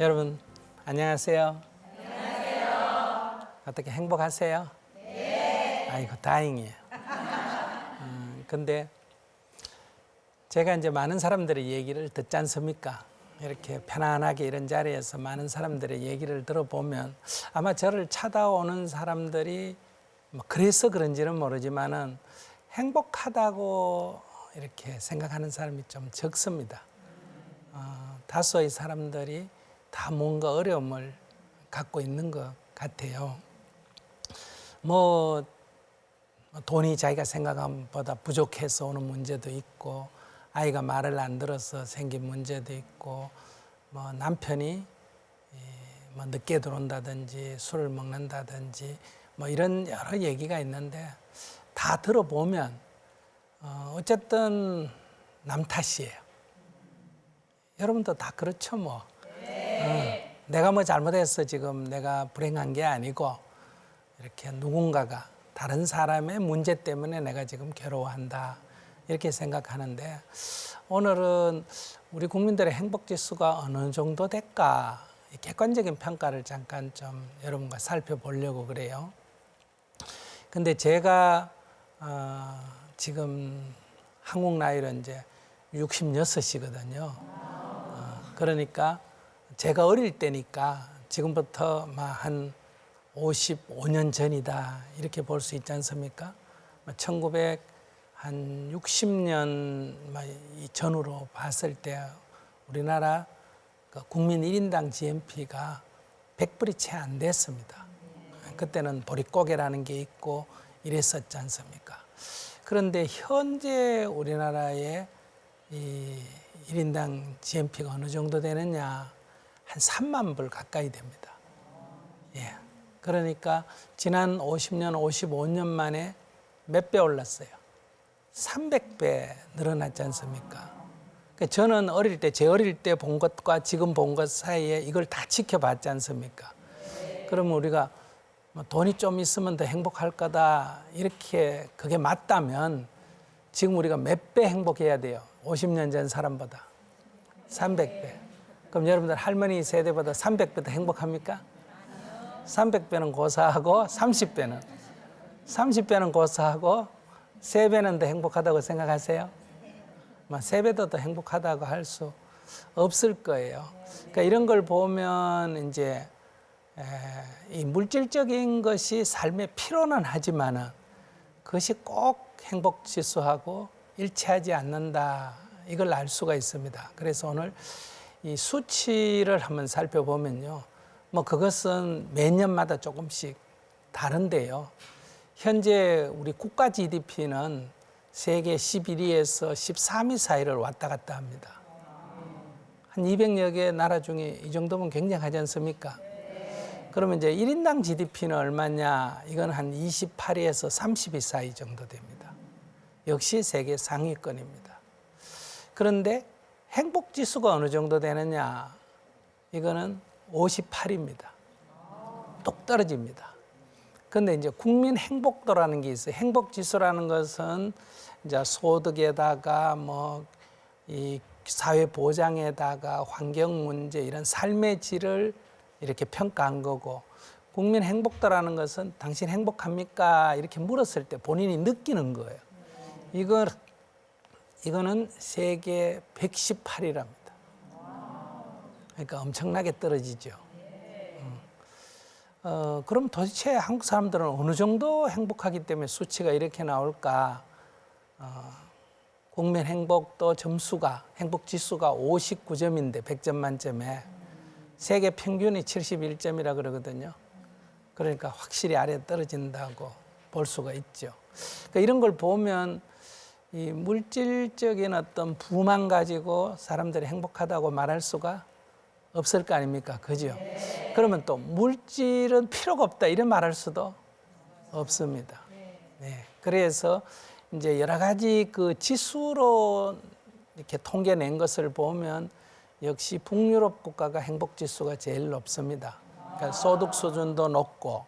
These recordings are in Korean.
여러분 안녕하세요. 안녕하세요. 어떻게 행복하세요? 네. 아이고 다행이에요. 근데 제가 이제 많은 사람들의 얘기를 듣지 않습니까? 이렇게 편안하게 이런 자리에서 많은 사람들의 얘기를 들어보면 아마 저를 찾아오는 사람들이 뭐 그래서 그런지는 모르지만은 행복하다고 이렇게 생각하는 사람이 좀 적습니다. 다수의 사람들이 다 뭔가 어려움을 갖고 있는 것 같아요. 뭐 돈이 자기가 생각한 것보다 부족해서 오는 문제도 있고, 아이가 말을 안 들어서 생긴 문제도 있고, 뭐 남편이 뭐 늦게 들어온다든지 술을 먹는다든지 뭐 이런 여러 얘기가 있는데 다 들어보면 어쨌든 남 탓이에요. 여러분도 다 그렇죠 뭐. 내가 뭐 잘못해서 지금 내가 불행한 게 아니고 이렇게 누군가가 다른 사람의 문제 때문에 내가 지금 괴로워한다 이렇게 생각하는데, 오늘은 우리 국민들의 행복지수가 어느 정도 될까 객관적인 평가를 잠깐 좀 여러분과 살펴보려고 그래요. 근데 제가 지금 한국 나이로 이제 66이거든요. 그러니까 제가 어릴 때니까 지금부터 한 55년 전이다 이렇게 볼 수 있지 않습니까? 1960년 전후로 봤을 때 우리나라 국민 1인당 GNP가 100불이 채 안 됐습니다. 그때는 보릿고개라는 게 있고 이랬었지 않습니까? 그런데 현재 우리나라의 이 1인당 GNP가 어느 정도 되느냐, 한 3만 불 가까이 됩니다. 예. 그러니까 지난 50년, 55년 만에 몇 배 올랐어요? 300배 늘어났지 않습니까? 그러니까 저는 제 어릴 때 본 것과 지금 본 것 사이에 이걸 다 지켜봤지 않습니까? 그러면 우리가 돈이 좀 있으면 더 행복할 거다 이렇게 그게 맞다면 지금 우리가 몇 배 행복해야 돼요? 50년 전 사람보다 300배. 그럼 여러분들 할머니 세대보다 300배 더 행복합니까? 300배는 고사하고 30배는 고사하고 3배는 더 행복하다고 생각하세요? 3배도 더 행복하다고 할 수 없을 거예요. 그러니까 이런 걸 보면 이제 이 물질적인 것이 삶의 필요는 하지만은 그것이 꼭 행복 지수하고 일치하지 않는다. 이걸 알 수가 있습니다. 그래서 오늘 이 수치를 한번 살펴보면요. 그것은 매년마다 조금씩 다른데요. 현재 우리 국가 GDP는 세계 11위에서 13위 사이를 왔다 갔다 합니다. 한 200여 개 나라 중에 이 정도면 굉장하지 않습니까? 그러면 이제 1인당 GDP는 얼마냐? 이건 한 28위에서 30위 사이 정도 됩니다. 역시 세계 상위권입니다. 그런데 행복지수가 어느 정도 되느냐? 이거는 58입니다. 똑 떨어집니다. 그런데 이제 국민 행복도라는 게 있어요. 행복지수라는 것은 이제 소득에다가 이 사회 보장에다가 환경 문제 이런 삶의 질을 이렇게 평가한 거고, 국민 행복도라는 것은 당신 행복합니까? 이렇게 물었을 때 본인이 느끼는 거예요. 이거는 세계 118이랍니다. 그러니까 엄청나게 떨어지죠. 그럼 도대체 한국 사람들은 어느 정도 행복하기 때문에 수치가 이렇게 나올까? 국민 행복도 점수가, 행복지수가 59점인데 100점 만점에 세계 평균이 71점이라 그러거든요. 그러니까 확실히 아래에 떨어진다고 볼 수가 있죠. 그러니까 이런 걸 보면 이 물질적인 어떤 부만 가지고 사람들이 행복하다고 말할 수가 없을 거 아닙니까? 그죠? 그러면 또 물질은 필요가 없다 이런 말할 수도 없습니다. 네. 그래서 이제 여러 가지 그 지수로 이렇게 통계낸 것을 보면 역시 북유럽 국가가 행복지수가 제일 높습니다. 그러니까 소득 수준도 높고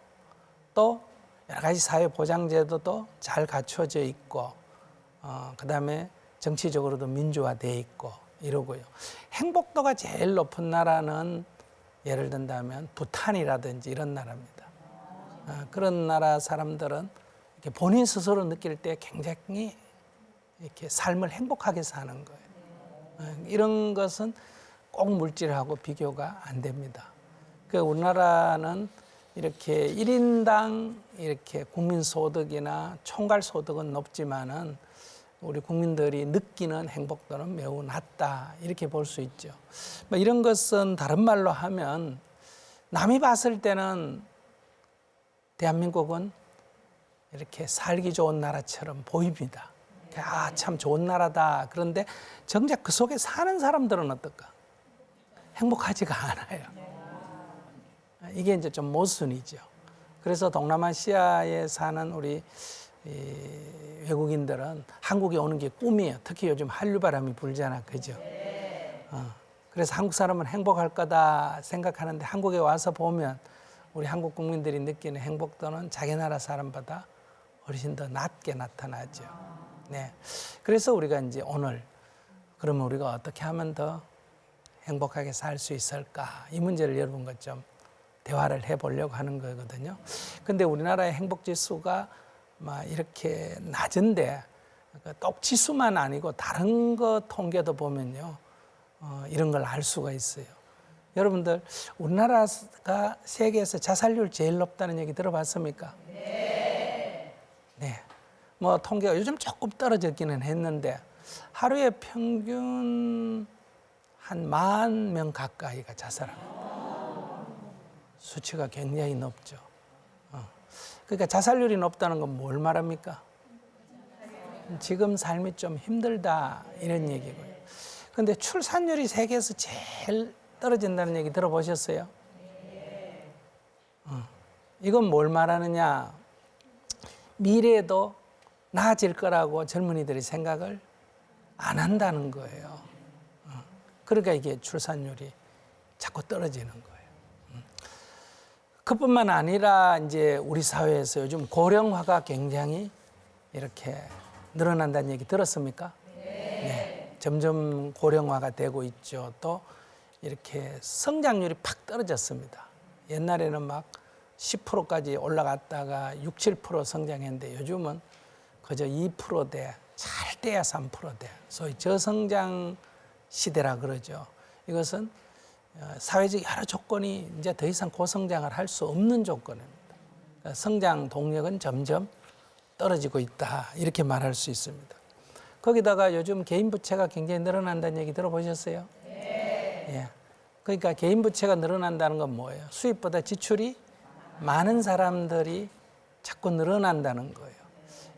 또 여러 가지 사회보장제도도 잘 갖춰져 있고 그다음에 정치적으로도 민주화돼 있고 이러고요. 행복도가 제일 높은 나라는 예를 든다면 부탄이라든지 이런 나라입니다. 그런 나라 사람들은 이렇게 본인 스스로 느낄 때 굉장히 이렇게 삶을 행복하게 사는 거예요. 이런 것은 꼭 물질하고 비교가 안 됩니다. 그 우리나라는 이렇게 1인당 이렇게 국민 소득이나 총괄 소득은 높지만은 우리 국민들이 느끼는 행복도는 매우 낮다 이렇게 볼 수 있죠. 뭐 이런 것은 다른 말로 하면 남이 봤을 때는 대한민국은 이렇게 살기 좋은 나라처럼 보입니다. 참 좋은 나라다. 그런데 정작 그 속에 사는 사람들은 어떨까? 행복하지가 않아요. 이게 이제 좀 모순이죠. 그래서 동남아시아에 사는 우리 외국인들은 한국에 오는 게 꿈이에요. 특히 요즘 한류바람이 불잖아, 그죠? 그래서 한국 사람은 행복할 거다 생각하는데 한국에 와서 보면 우리 한국 국민들이 느끼는 행복도는 자기 나라 사람보다 훨씬 더 낮게 나타나죠. 네. 그래서 우리가 이제 오늘 그러면 우리가 어떻게 하면 더 행복하게 살 수 있을까? 이 문제를 여러분과 좀 대화를 해보려고 하는 거거든요. 근데 우리나라의 행복 지수가 막 이렇게 낮은데 똑지수만 아니고 다른 거 통계도 보면요. 이런 걸 알 수가 있어요. 여러분들 우리나라가 세계에서 자살률 제일 높다는 얘기 들어봤습니까? 네. 네. 뭐 통계가 요즘 조금 떨어졌기는 했는데 하루에 평균 한 10,000명 가까이가 자살합니다. 수치가 굉장히 높죠. 그러니까 자살률이 높다는 건 뭘 말합니까? 지금 삶이 좀 힘들다 이런 얘기고요. 그런데 출산율이 세계에서 제일 떨어진다는 얘기 들어보셨어요? 이건 뭘 말하느냐? 미래에도 나아질 거라고 젊은이들이 생각을 안 한다는 거예요. 그러니까 이게 출산율이 자꾸 떨어지는 거예요. 그뿐만 아니라 이제 우리 사회에서 요즘 고령화가 굉장히 이렇게 늘어난다는 얘기 들었습니까? 네. 점점 고령화가 되고 있죠. 또 이렇게 성장률이 팍 떨어졌습니다. 옛날에는 막 10%까지 올라갔다가 6, 7% 성장했는데 요즘은 그저 2%대, 잘 돼야 3%대. 소위 저성장 시대라 그러죠. 이것은 사회적 여러 조건이 이제 더 이상 고성장을 할 수 없는 조건입니다. 그러니까 성장 동력은 점점 떨어지고 있다. 이렇게 말할 수 있습니다. 거기다가 요즘 개인 부채가 굉장히 늘어난다는 얘기 들어보셨어요? 네. 예. 그러니까 개인 부채가 늘어난다는 건 뭐예요? 수입보다 지출이 많은 사람들이 자꾸 늘어난다는 거예요.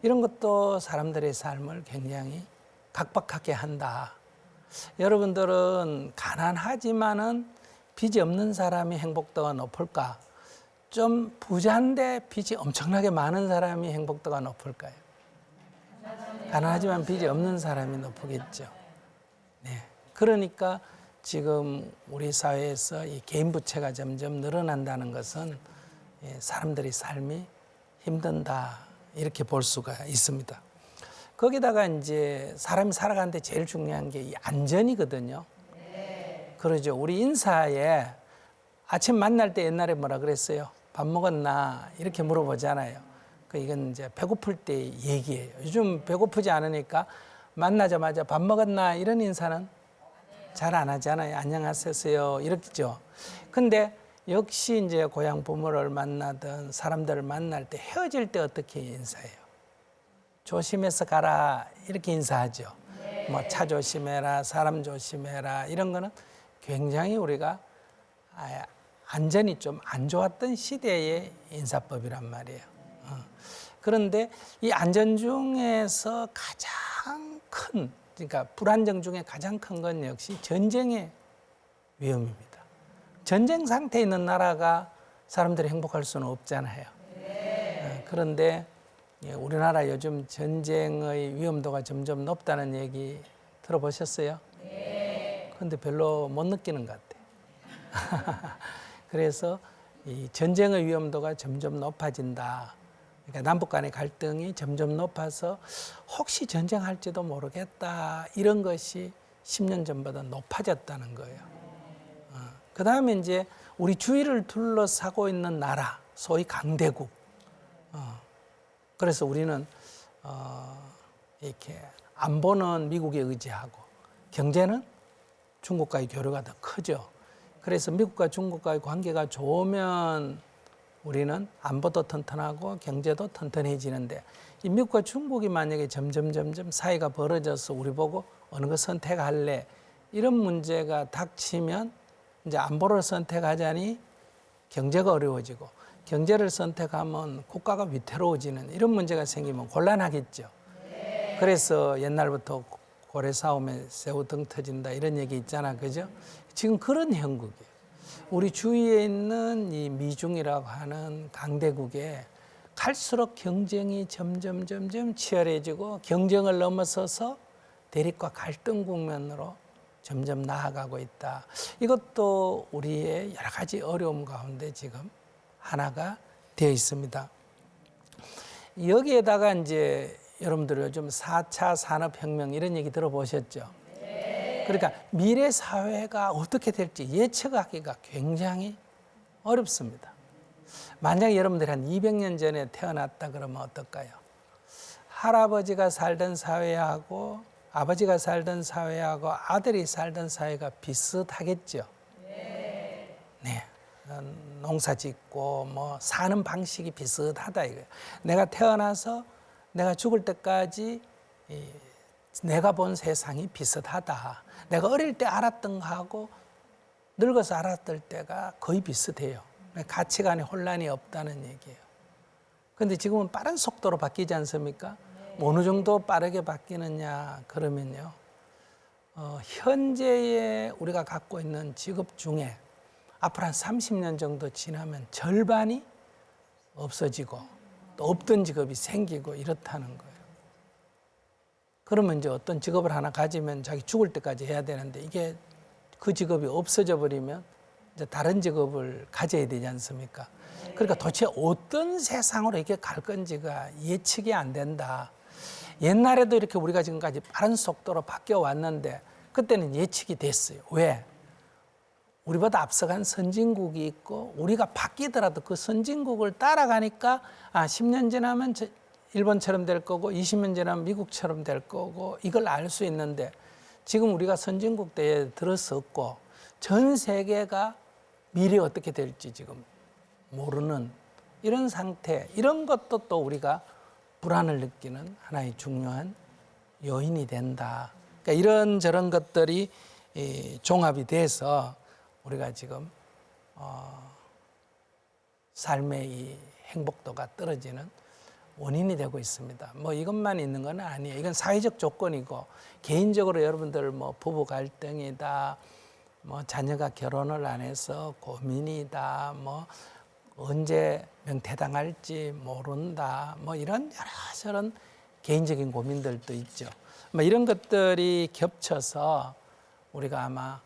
이런 것도 사람들의 삶을 굉장히 각박하게 한다. 여러분들은 가난하지만은 빚이 없는 사람이 행복도가 높을까? 좀 부자인데 빚이 엄청나게 많은 사람이 행복도가 높을까요? 가난하지만 빚이 없는 사람이 높겠죠. 네. 그러니까 지금 우리 사회에서 이 개인 부채가 점점 늘어난다는 것은 사람들의 삶이 힘든다. 이렇게 볼 수가 있습니다. 거기다가 이제 사람이 살아가는데 제일 중요한 게 이 안전이거든요. 네. 그러죠. 우리 인사에 아침 만날 때 옛날에 뭐라 그랬어요? 밥 먹었나? 이렇게 물어보잖아요. 이건 이제 배고플 때 얘기예요. 요즘 배고프지 않으니까 만나자마자 밥 먹었나? 이런 인사는 잘 안 하잖아요. 안녕하세요. 이렇게죠. 근데 역시 이제 고향 부모를 만나든 사람들을 만날 때 헤어질 때 어떻게 인사해요? 조심해서 가라 이렇게 인사하죠. 네. 뭐 차 조심해라, 사람 조심해라 이런 거는 굉장히 우리가 안전이 좀 안 좋았던 시대의 인사법이란 말이에요. 그런데 이 안전 중에서 가장 큰, 그러니까 불안정 중에 가장 큰 건 역시 전쟁의 위험입니다. 전쟁 상태에 있는 나라가 사람들이 행복할 수는 없잖아요. 네. 그런데 우리나라 요즘 전쟁의 위험도가 점점 높다는 얘기 들어보셨어요? 네. 그런데 별로 못 느끼는 것 같아요. 그래서 이 전쟁의 위험도가 점점 높아진다. 그러니까 남북 간의 갈등이 점점 높아서 혹시 전쟁할지도 모르겠다. 이런 것이 10년 전보다 높아졌다는 거예요. 그 다음에 이제 우리 주위를 둘러싸고 있는 나라, 소위 강대국. 그래서 우리는 이렇게 안보는 미국에 의지하고 경제는 중국과의 교류가 더 크죠. 그래서 미국과 중국과의 관계가 좋으면 우리는 안보도 튼튼하고 경제도 튼튼해지는데, 이 미국과 중국이 만약에 점점 사이가 벌어져서 우리 보고 어느 거 선택할래, 이런 문제가 닥치면 이제 안보를 선택하자니 경제가 어려워지고, 경제를 선택하면 국가가 위태로워지는 이런 문제가 생기면 곤란하겠죠. 그래서 옛날부터 고래 싸움에 새우 등 터진다 이런 얘기 있잖아, 그죠? 지금 그런 형국이에요. 우리 주위에 있는 이 미중이라고 하는 강대국에 갈수록 경쟁이 점점 치열해지고, 경쟁을 넘어서서 대립과 갈등 국면으로 점점 나아가고 있다. 이것도 우리의 여러 가지 어려움 가운데 지금 하나가 되어 있습니다. 여기에다가 이제 여러분들 요즘 4차 산업혁명 이런 얘기 들어보셨죠? 그러니까 미래 사회가 어떻게 될지 예측하기가 굉장히 어렵습니다. 만약에 여러분들이 한 200년 전에 태어났다 그러면 어떨까요? 할아버지가 살던 사회하고 아버지가 살던 사회하고 아들이 살던 사회가 비슷하겠죠. 네. 농사 짓고 뭐 사는 방식이 비슷하다 이거예요. 내가 태어나서 내가 죽을 때까지 내가 본 세상이 비슷하다. 내가 어릴 때 알았던 거하고 늙어서 알았을 때가 거의 비슷해요. 가치관에 혼란이 없다는 얘기예요. 그런데 지금은 빠른 속도로 바뀌지 않습니까? 뭐 어느 정도 빠르게 바뀌느냐 그러면요, 현재의 우리가 갖고 있는 직업 중에 앞으로 한 30년 정도 지나면 절반이 없어지고 또 없던 직업이 생기고 이렇다는 거예요. 그러면 이제 어떤 직업을 하나 가지면 자기 죽을 때까지 해야 되는데, 이게 그 직업이 없어져 버리면 이제 다른 직업을 가져야 되지 않습니까? 그러니까 도대체 어떤 세상으로 이렇게 갈 건지가 예측이 안 된다. 옛날에도 이렇게 우리가 지금까지 빠른 속도로 바뀌어 왔는데 그때는 예측이 됐어요. 왜? 우리보다 앞서간 선진국이 있고 우리가 바뀌더라도 그 선진국을 따라가니까 10년 지나면 일본처럼 될 거고 20년 지나면 미국처럼 될 거고 이걸 알 수 있는데, 지금 우리가 선진국 때에 들어섰고 전 세계가 미래 어떻게 될지 지금 모르는 이런 상태, 이런 것도 또 우리가 불안을 느끼는 하나의 중요한 요인이 된다. 그러니까 이런저런 것들이 종합이 돼서 우리가 지금 삶의 이 행복도가 떨어지는 원인이 되고 있습니다. 뭐 이것만 있는 건 아니에요. 이건 사회적 조건이고, 개인적으로 여러분들 뭐 부부 갈등이다, 뭐 자녀가 결혼을 안 해서 고민이다, 뭐 언제 명퇴당할지 모른다, 뭐 이런 여러저런 개인적인 고민들도 있죠. 뭐 이런 것들이 겹쳐서 우리가 아마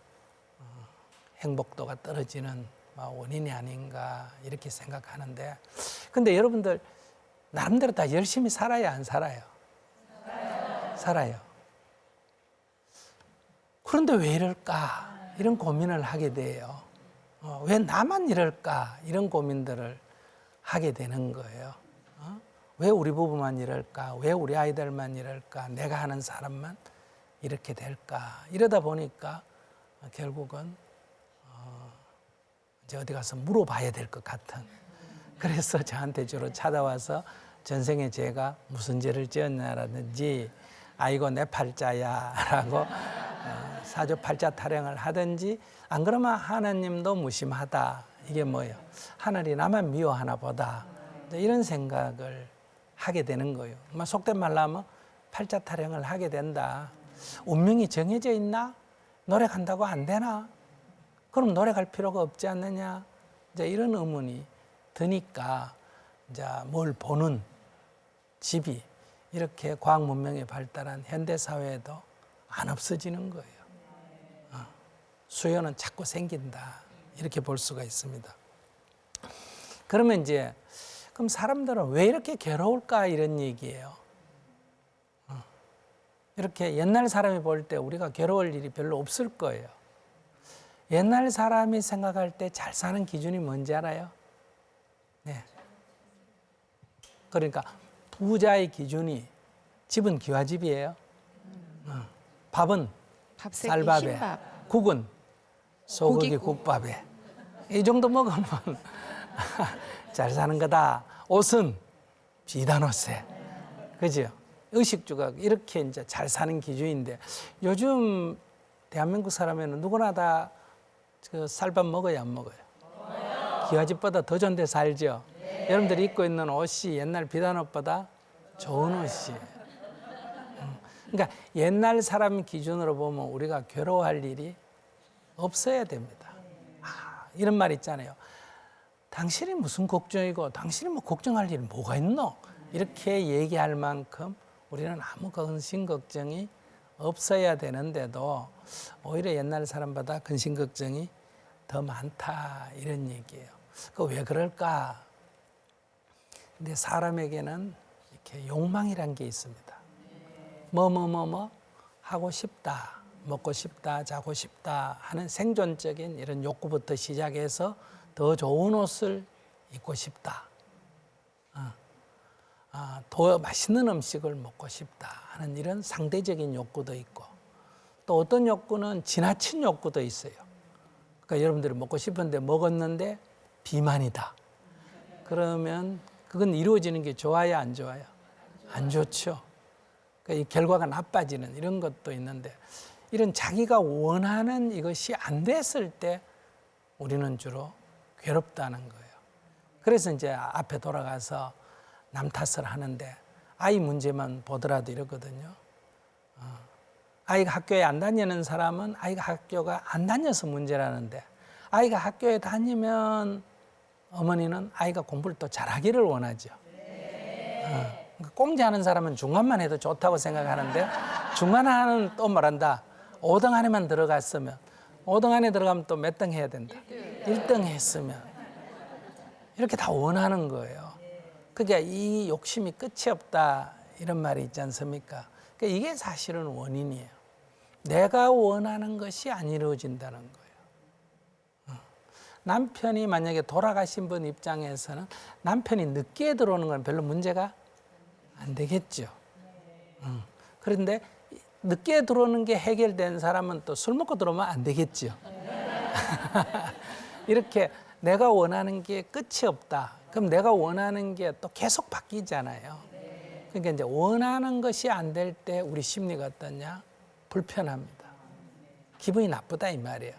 행복도가 떨어지는 원인이 아닌가 이렇게 생각하는데, 근데 여러분들 나름대로 다 열심히 살아야 안 살아요? 살아요. 그런데 왜 이럴까? 이런 고민을 하게 돼요. 왜 나만 이럴까? 이런 고민들을 하게 되는 거예요. 왜 우리 부부만 이럴까? 왜 우리 아이들만 이럴까? 내가 하는 사람만 이렇게 될까? 이러다 보니까 결국은 이제 어디 가서 물어봐야 될 것 같은, 그래서 저한테 주로 찾아와서 전생에 제가 무슨 죄를 지었냐라든지, 아이고 내 팔자야 라고 사주팔자 타령을 하든지, 안 그러면 하나님도 무심하다, 이게 뭐예요? 하늘이 나만 미워하나 보다, 이런 생각을 하게 되는 거예요. 속된 말로 하면 팔자 타령을 하게 된다. 운명이 정해져 있나? 노래 간다고 안 되나? 그럼 노래 갈 필요가 없지 않느냐? 이제 이런 의문이 드니까 이제 뭘 보는 집이 이렇게 과학 문명이 발달한 현대 사회에도 안 없어지는 거예요. 수요는 자꾸 생긴다, 이렇게 볼 수가 있습니다. 그러면 이제 그럼 사람들은 왜 이렇게 괴로울까, 이런 얘기예요. 이렇게 옛날 사람이 볼 때 우리가 괴로울 일이 별로 없을 거예요. 옛날 사람이 생각할 때 잘 사는 기준이 뭔지 알아요? 네. 그러니까 부자의 기준이 집은 기와집이에요. 밥은 밥새끼 쌀밥에, 흰밥. 국은 소고기 고기국. 국밥에. 이 정도 먹으면 잘 사는 거다. 옷은 비단 옷에. 그죠? 의식주가 이렇게 이제 잘 사는 기준인데 요즘 대한민국 사람에는 누구나 다 그 쌀밥 먹어야 안 먹어요? 기와집보다 더 좋은 데 살죠? 여러분들이 입고 있는 옷이 옛날 비단 옷보다 좋은 옷이에요. 그러니까 옛날 사람 기준으로 보면 우리가 괴로워할 일이 없어야 됩니다. 이런 말 있잖아요. 당신이 무슨 걱정이고 당신이 뭐 걱정할 일이 뭐가 있노? 이렇게 얘기할 만큼 우리는 아무 근심 걱정이 없어야 되는데도 오히려 옛날 사람보다 근심 걱정이 더 많다 이런 얘기예요. 그 왜 그럴까? 근데 사람에게는 이렇게 욕망이란 게 있습니다. 뭐 하고 싶다, 먹고 싶다, 자고 싶다 하는 생존적인 이런 욕구부터 시작해서 더 좋은 옷을 입고 싶다. 더 맛있는 음식을 먹고 싶다 하는 이런 상대적인 욕구도 있고 또 어떤 욕구는 지나친 욕구도 있어요. 그러니까 여러분들이 먹고 싶은데 먹었는데 비만이다. 그러면 그건 이루어지는 게 좋아요, 안 좋아요? 안 좋죠. 그러니까 이 결과가 나빠지는 이런 것도 있는데 이런 자기가 원하는 이것이 안 됐을 때 우리는 주로 괴롭다는 거예요. 그래서 이제 앞에 돌아가서 남 탓을 하는데 아이 문제만 보더라도 이러거든요. 아이가 학교에 안 다니는 사람은 아이가 학교가 안 다녀서 문제라는데 아이가 학교에 다니면 어머니는 아이가 공부를 또 잘하기를 원하죠. 꽁지하는 사람은 중간만 해도 좋다고 생각하는데 중간 하나는 또 말한다. 5등 안에만 들어갔으면 5등 안에 들어가면 또 몇 등 해야 된다. 1등 했으면 이렇게 다 원하는 거예요. 그러니까 이 욕심이 끝이 없다 이런 말이 있지 않습니까? 그러니까 이게 사실은 원인이에요. 내가 원하는 것이 안 이루어진다는 거예요. 남편이 만약에 돌아가신 분 입장에서는 남편이 늦게 들어오는 건 별로 문제가 안 되겠죠. 그런데 늦게 들어오는 게 해결된 사람은 또 술 먹고 들어오면 안 되겠죠. 이렇게 내가 원하는 게 끝이 없다. 그럼 내가 원하는 게 또 계속 바뀌잖아요. 그러니까 이제 원하는 것이 안 될 때 우리 심리가 어떠냐? 불편합니다. 기분이 나쁘다 이 말이에요.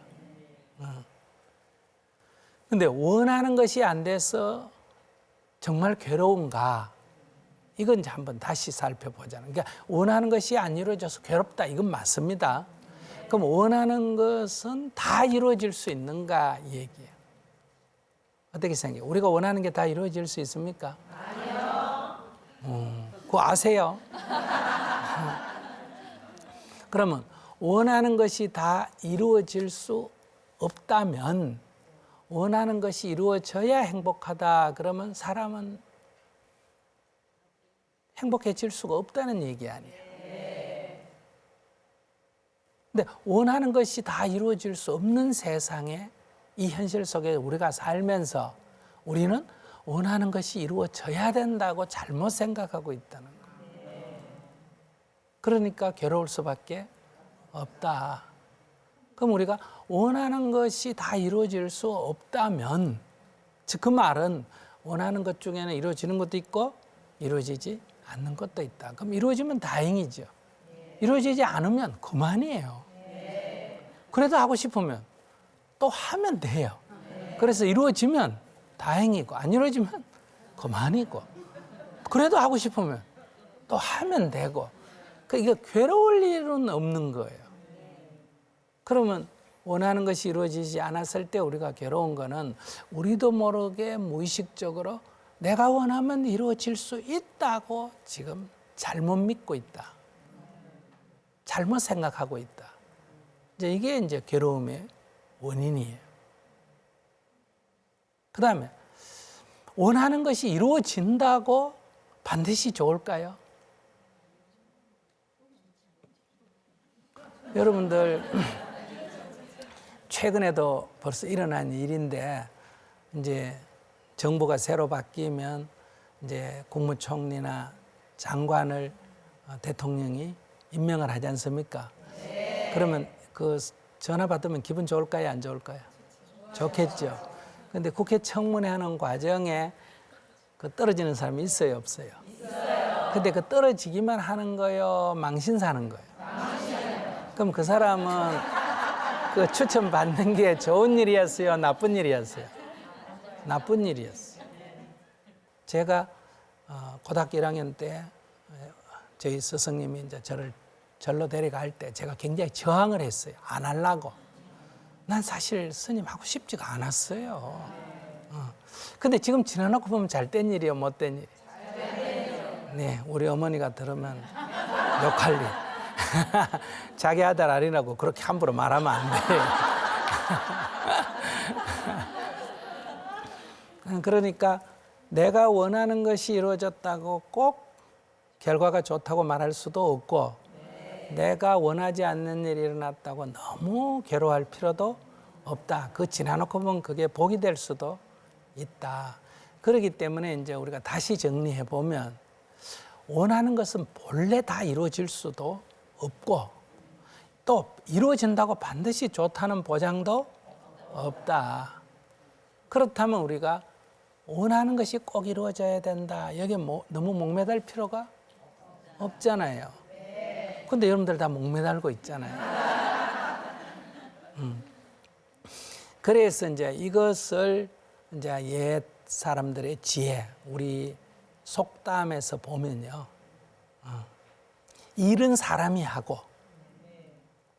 근데 원하는 것이 안 돼서 정말 괴로운가? 이건 이제 한번 다시 살펴보자는. 그러니까 원하는 것이 안 이루어져서 괴롭다. 이건 맞습니다. 그럼 원하는 것은 다 이루어질 수 있는가 이 얘기예요. 어떻게 생각해요? 우리가 원하는 게 다 이루어질 수 있습니까? 아니요. 그거 아세요? 그러면 원하는 것이 다 이루어질 수 없다면 원하는 것이 이루어져야 행복하다. 그러면 사람은 행복해질 수가 없다는 얘기 아니에요. 근데 원하는 것이 다 이루어질 수 없는 세상에 이 현실 속에 우리가 살면서 우리는 원하는 것이 이루어져야 된다고 잘못 생각하고 있다는 거예요. 그러니까 괴로울 수밖에 없다. 그럼 우리가 원하는 것이 다 이루어질 수 없다면 즉 그 말은 원하는 것 중에는 이루어지는 것도 있고 이루어지지 않는 것도 있다. 그럼 이루어지면 다행이죠. 이루어지지 않으면 그만이에요. 그래도 하고 싶으면 또 하면 돼요. 그래서 이루어지면 다행이고 안 이루어지면 그만이고 그래도 하고 싶으면 또 하면 되고 이거 괴로울 일은 없는 거예요. 그러면 원하는 것이 이루어지지 않았을 때 우리가 괴로운 거는 우리도 모르게 무의식적으로 내가 원하면 이루어질 수 있다고 지금 잘못 믿고 있다. 잘못 생각하고 있다. 이게 이제 괴로움의 원인이에요. 그 다음에 원하는 것이 이루어진다고 반드시 좋을까요? 여러분들 최근에도 벌써 일어난 일인데 이제 정부가 새로 바뀌면 이제 국무총리나 장관을 대통령이 임명을 하지 않습니까? 그러면 그 전화 받으면 기분 좋을까요? 안 좋을까요? 좋겠죠. 근데 국회 청문회 하는 과정에 그 떨어지는 사람이 있어요, 없어요? 있어요. 근데 그 떨어지기만 하는 거요, 망신 사는 거예요. 그럼 그 사람은 그 추천 받는 게 좋은 일이었어요, 나쁜 일이었어요? 나쁜 일이었어요. 제가 고등학교 1학년 때 저희 스승님이 이제 저를 절로 데려갈 때 제가 굉장히 저항을 했어요. 안 하려고. 난 사실 스님 하고 싶지가 않았어요. 근데 지금 지나놓고 보면 잘된 일이요, 못된 일? 네, 우리 어머니가 들으면 욕할 일. 자기 아들 아니라고 그렇게 함부로 말하면 안 돼요. 그러니까 내가 원하는 것이 이루어졌다고 꼭 결과가 좋다고 말할 수도 없고, 내가 원하지 않는 일이 일어났다고 너무 괴로워할 필요도 없다. 그 지나놓고 보면 그게 복이 될 수도 있다. 그렇기 때문에 이제 우리가 다시 정리해 보면 원하는 것은 본래 다 이루어질 수도 없고, 또 이루어진다고 반드시 좋다는 보장도 없다. 그렇다면 우리가 원하는 것이 꼭 이루어져야 된다. 여기에 너무 목매달 필요가 없잖아요. 근데 여러분들 다 목매달고 있잖아요. 그래서 이제 이것을 이제 옛 사람들의 지혜, 우리 속담에서 보면요. 일은 사람이 하고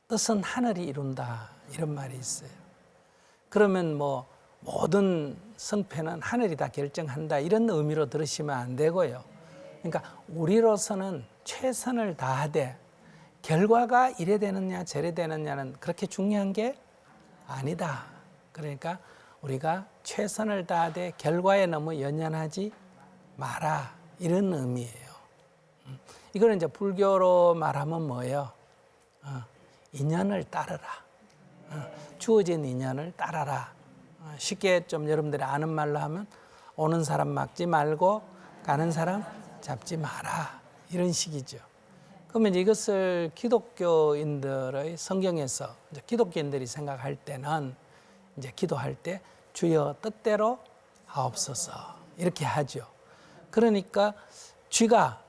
뜻은 하늘이 이룬다. 이런 말이 있어요. 그러면 뭐 모든 성패는 하늘이 다 결정한다. 이런 의미로 들으시면 안 되고요. 그러니까 우리로서는 최선을 다하되 결과가 이래 되느냐 저래 되느냐는 그렇게 중요한 게 아니다. 그러니까 우리가 최선을 다하되 결과에 너무 연연하지 마라. 이런 의미예요. 이거는 이제 불교로 말하면 뭐예요? 인연을 따르라. 주어진 인연을 따라라. 쉽게 좀 여러분들이 아는 말로 하면 오는 사람 막지 말고 가는 사람 잡지 마라. 이런 식이죠. 그러면 이것을 기독교인들의 성경에서 이제 기독교인들이 생각할 때는 이제 기도할 때 주여 뜻대로 하옵소서 이렇게 하죠. 그러니까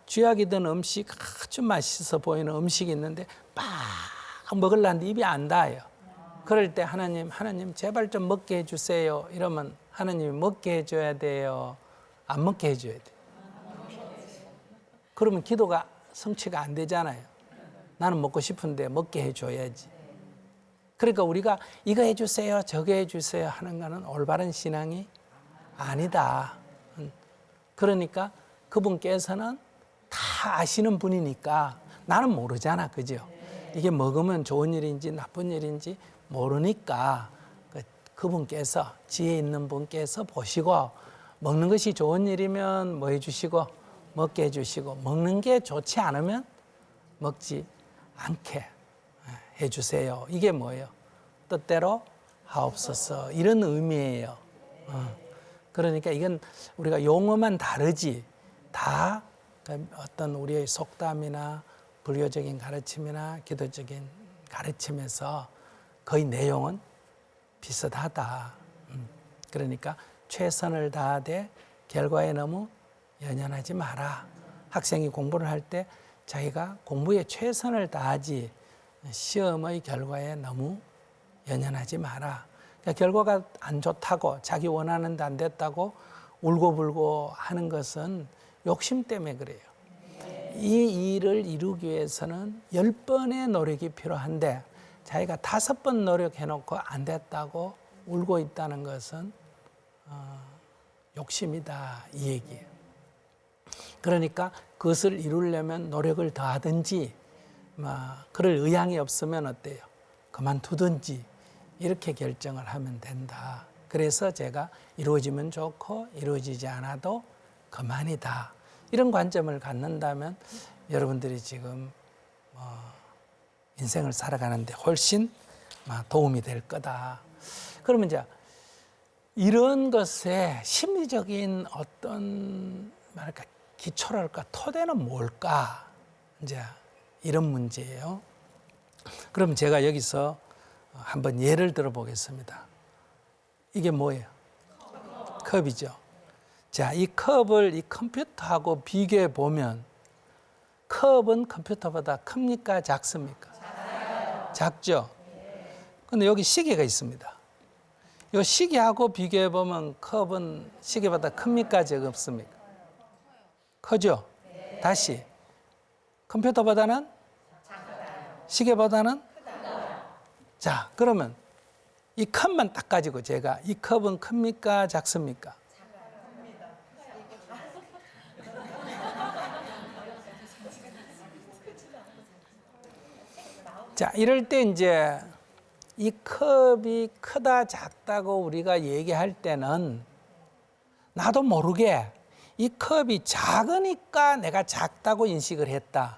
쥐약이 든 음식, 아주 맛있어 보이는 음식이 있는데 막 먹으려는데 입이 안 닿아요. 그럴 때 하나님 제발 좀 먹게 해주세요. 이러면 하나님이 먹게 해줘야 돼요. 안 먹게 해줘야 돼요. 그러면 기도가 성취가 안 되잖아요. 나는 먹고 싶은데 먹게 해줘야지. 그러니까 우리가 이거 해주세요, 저거 해주세요 하는 거는 올바른 신앙이 아니다. 그러니까 그분께서는 다 아시는 분이니까 나는 모르잖아. 그죠? 이게 먹으면 좋은 일인지 나쁜 일인지 모르니까 그분께서 지혜 있는 분께서 보시고 먹는 것이 좋은 일이면 뭐 해주시고 먹게 해주시고 먹는 게 좋지 않으면 먹지 않게 해주세요. 이게 뭐예요? 뜻대로 하옵소서 이런 의미예요. 그러니까 이건 우리가 용어만 다르지 다 어떤 우리의 속담이나 불교적인 가르침이나 기도적인 가르침에서 거의 내용은 비슷하다. 그러니까 최선을 다하되 결과에 너무 연연하지 마라. 학생이 공부를 할 때 자기가 공부에 최선을 다하지 시험의 결과에 너무 연연하지 마라. 그러니까 결과가 안 좋다고 자기 원하는 데 안 됐다고 울고불고 하는 것은 욕심 때문에 그래요. 이 일을 이루기 위해서는 10번의 노력이 필요한데 자기가 5번 노력해놓고 안 됐다고 울고 있다는 것은 욕심이다 이 얘기예요. 그러니까 그것을 이루려면 노력을 더하든지 그럴 의향이 없으면 어때요? 그만두든지 이렇게 결정을 하면 된다. 그래서 제가 이루어지면 좋고 이루어지지 않아도 그만이다. 이런 관점을 갖는다면 여러분들이 지금 인생을 살아가는데 훨씬 도움이 될 거다. 그러면 이제 이런 것에 심리적인 어떤 말할까 기초랄까 토대는 뭘까? 이제 이런 문제예요. 그럼 제가 여기서 한번 예를 들어 보겠습니다. 이게 뭐예요? 컵이죠. 자, 이 컵을 이 컴퓨터하고 비교해 보면 컵은 컴퓨터보다 큽니까? 작습니까? 작죠? 근데 여기 시계가 있습니다. 이 시계하고 비교해 보면 컵은 시계보다 큽니까? 적습니까? 크죠? 다시 컴퓨터보다는? 시계보다는? 자, 그러면 이 컵만 딱 가지고 제가 이 컵은 큽니까? 작습니까? 자, 이럴 때 이제 이 컵이 크다 작다고 우리가 얘기할 때는 나도 모르게 이 컵이 작으니까 내가 작다고 인식을 했다.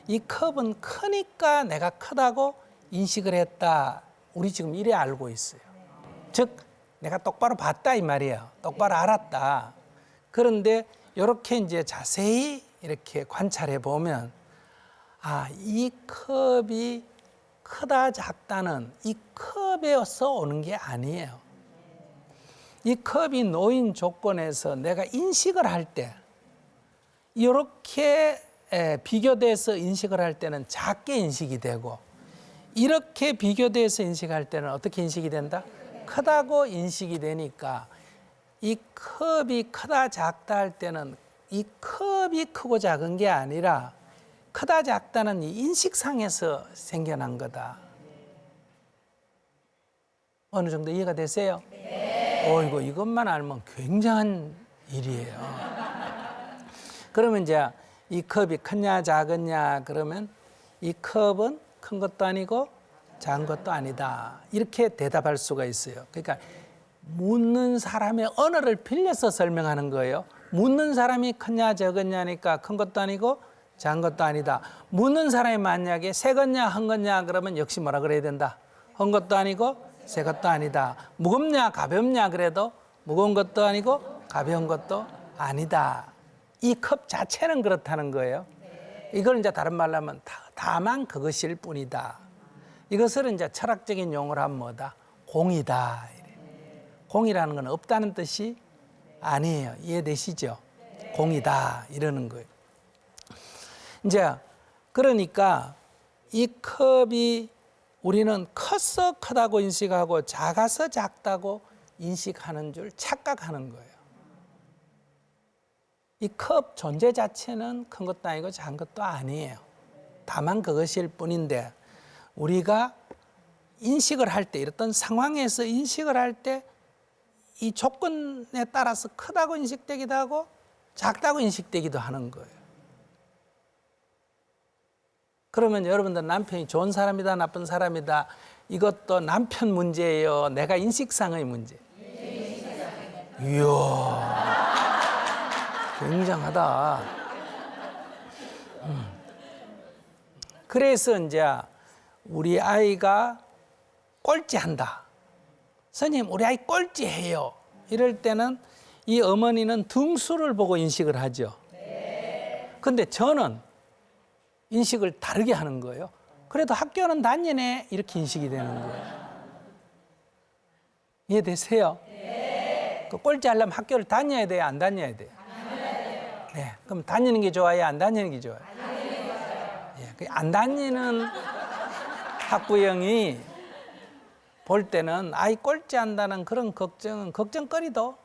이 컵은 크니까 내가 크다고 인식을 했다. 우리 지금 이래 알고 있어요. 즉 내가 똑바로 봤다 이 말이에요. 똑바로 알았다. 그런데 이렇게 이제 자세히 이렇게 관찰해 보면 이 컵이 크다 작다는 이 컵에서 오는 게 아니에요. 이 컵이 놓인 조건에서 내가 인식을 할 때 이렇게 비교돼서 인식을 할 때는 작게 인식이 되고 이렇게 비교돼서 인식할 때는 어떻게 인식이 된다? 크다고 인식이 되니까 이 컵이 크다 작다 할 때는 이 컵이 크고 작은 게 아니라 크다 작다는 이 인식상에서 생겨난 거다. 어느 정도 이해가 되세요? 네. 이것만 알면 굉장한 일이에요. 그러면 이제 이 컵이 크냐 작으냐 그러면 이 컵은 큰 것도 아니고 작은 것도 아니다. 이렇게 대답할 수가 있어요. 그러니까 묻는 사람의 언어를 빌려서 설명하는 거예요. 묻는 사람이 크냐 작으냐니까 큰 것도 아니고 작은 것도 아니다. 묻는 사람이 만약에 새 것냐 한 것냐 그러면 역시 뭐라 그래야 된다. 한 것도 아니고 새 것도 아니다. 무겁냐 가볍냐 그래도 무거운 것도 아니고 가벼운 것도 아니다. 이 컵 자체는 그렇다는 거예요. 이걸 이제 다른 말로 하면 다만 그것일 뿐이다. 이것을 이제 철학적인 용어로 하면 뭐다? 공이다. 공이라는 건 없다는 뜻이 아니에요. 이해되시죠? 공이다 이러는 거예요. 이제 그러니까 이 컵이 우리는 커서 크다고 인식하고 작아서 작다고 인식하는 줄 착각하는 거예요. 이 컵 존재 자체는 큰 것도 아니고 작은 것도 아니에요. 다만 그것일 뿐인데 우리가 인식을 할 때 이랬던 상황에서 인식을 할 때 이 조건에 따라서 크다고 인식되기도 하고 작다고 인식되기도 하는 거예요. 그러면 여러분들 남편이 좋은 사람이다 나쁜 사람이다 이것도 남편 문제예요. 내가 인식상의 문제. 이야 굉장하다. 그래서 이제 우리 아이가 꼴찌한다. 선생님 우리 아이 꼴찌해요. 이럴 때는 이 어머니는 등수를 보고 인식을 하죠. 근데 저는 인식을 다르게 하는 거예요. 그래도 학교는 다니네 이렇게 인식이 되는 거예요. 이해되세요? 그 꼴찌 하려면 학교를 다녀야 돼요? 안 다녀야 돼요? 네, 그럼 다니는 게 좋아요? 안 다니는 게 좋아요? 예, 안 다니는 학부형이 볼 때는 아이 꼴찌한다는 그런 걱정은 걱정거리도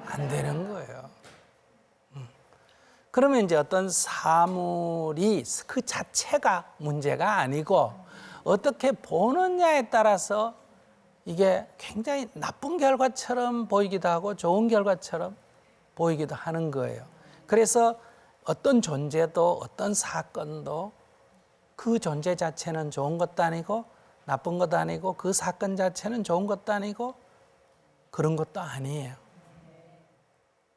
안 되는 거예요. 그러면 이제 어떤 사물이 그 자체가 문제가 아니고 어떻게 보느냐에 따라서 이게 굉장히 나쁜 결과처럼 보이기도 하고 좋은 결과처럼 보이기도 하는 거예요. 그래서 어떤 존재도 어떤 사건도 그 존재 자체는 좋은 것도 아니고 나쁜 것도 아니고 그 사건 자체는 좋은 것도 아니고 그런 것도 아니에요.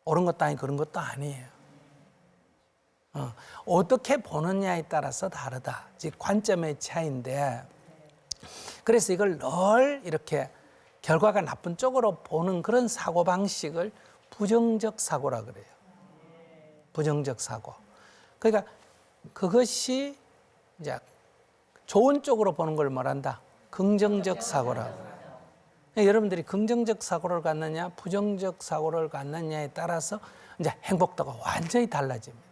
옳은 것도 아니고 그런 것도 아니에요. 어떻게 보느냐에 따라서 다르다. 즉 관점의 차이인데 그래서 이걸 늘 이렇게 결과가 나쁜 쪽으로 보는 그런 사고방식을 부정적 사고라 그래요. 부정적 사고. 그러니까 그것이 이제 좋은 쪽으로 보는 걸 뭐란다? 긍정적 사고라고. 그러니까 여러분들이 긍정적 사고를 갖느냐, 부정적 사고를 갖느냐에 따라서 이제 행복도가 완전히 달라집니다.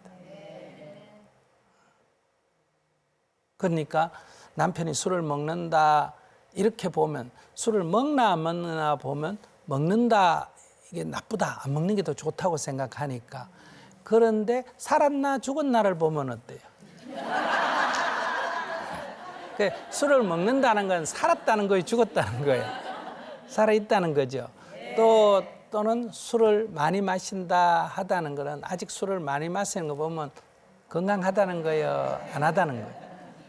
그러니까 남편이 술을 먹는다 이렇게 보면, 술을 먹나 안 먹나 보면 먹는다 이게 나쁘다, 안 먹는 게 더 좋다고 생각하니까. 그런데 살았나 죽었나를 보면 어때요? 술을 먹는다는 건 살았다는 거예요, 죽었다는 거예요? 살아있다는 거죠. 또는 술을 많이 마신다 하다는 거는 아직 술을 많이 마시는 거 보면 건강하다는 거예요, 안 하다는 거예요?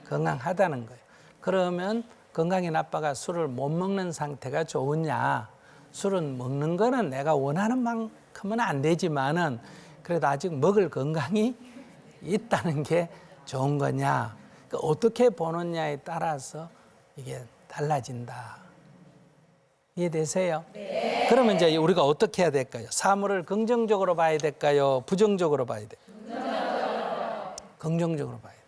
건강하다는 거예요. 그러면 건강이 나빠가 술을 못 먹는 상태가 좋으냐? 술은 먹는 거는 내가 원하는 만큼은 안 되지만은 그래도 아직 먹을 건강이 있다는 게 좋은 거냐? 그러니까 어떻게 보느냐에 따라서 이게 달라진다. 이해되세요? 네. 그러면 이제 우리가 어떻게 해야 될까요? 사물을 긍정적으로 봐야 될까요? 부정적으로 봐야 돼요? 긍정적으로 봐야 돼요.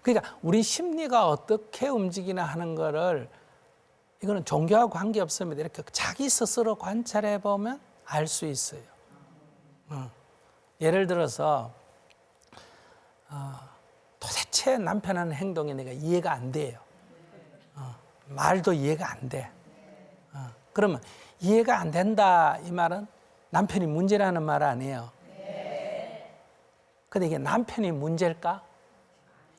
그러니까 우리 심리가 어떻게 움직이나 하는 거를, 이거는 종교와 관계없습니다. 이렇게 자기 스스로 관찰해 보면 알 수 있어요. 예를 들어서 도대체 남편 하는 행동이 내가 이해가 안 돼요. 말도 이해가 안 돼. 그러면 이해가 안 된다 이 말은 남편이 문제라는 말 아니에요. 근데 이게 남편이 문제일까?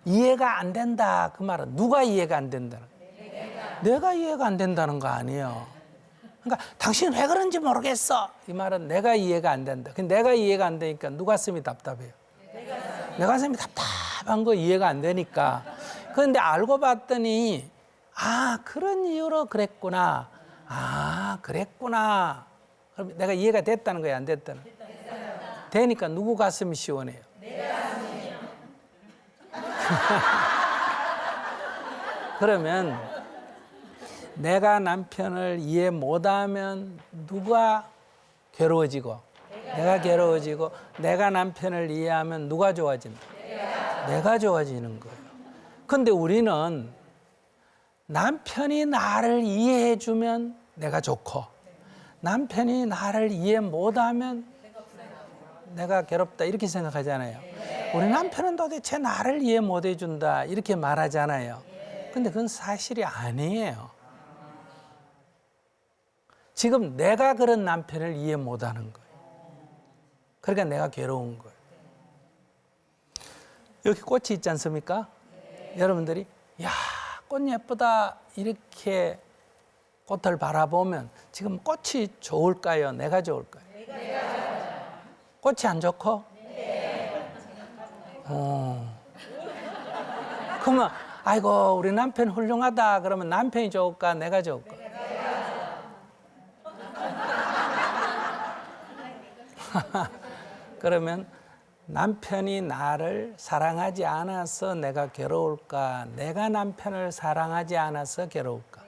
이해가 안 된다 그 말은 누가 이해가 안 된다는 거예요? 내가 이해가 안 된다는 거 아니에요. 그러니까 당신 왜 그런지 모르겠어 이 말은 내가 이해가 안 된다. 근데 내가 이해가 안 되니까 누가 가슴이 답답해요? 내 가슴이 답답한 거 이해가 안 되니까. 그런데 알고 봤더니 아 그런 이유로 그랬구나. 아 그랬구나. 그럼 내가 이해가 됐다는 거예요, 안 됐다는 거예요? 되니까 누구 가슴이 시원해요? 내 가슴이요. 그러면 내가 남편을 이해 못하면 누가 괴로워지고, 내가 괴로워지고, 내가 남편을 이해하면 누가 좋아진다? 내가 좋아지는 거예요. 근데 우리는 남편이 나를 이해해주면 내가 좋고, 남편이 나를 이해 못하면 내가 괴롭다 이렇게 생각하잖아요. 우리 남편은 도대체 나를 이해 못해준다 이렇게 말하잖아요. 근데 그건 사실이 아니에요. 지금 내가 그런 남편을 이해 못하는 거예요. 그러니까 내가 괴로운 거예요. 여기 꽃이 있지 않습니까? 여러분들이 야, 꽃 예쁘다 이렇게 꽃을 바라보면 지금 꽃이 좋을까요? 내가 좋을까요? 꽃이 안 좋고? 그러면 아이고 우리 남편 훌륭하다 그러면 남편이 좋을까? 내가 좋을까? 그러면 남편이 나를 사랑하지 않아서 내가 괴로울까? 내가 남편을 사랑하지 않아서 괴로울까?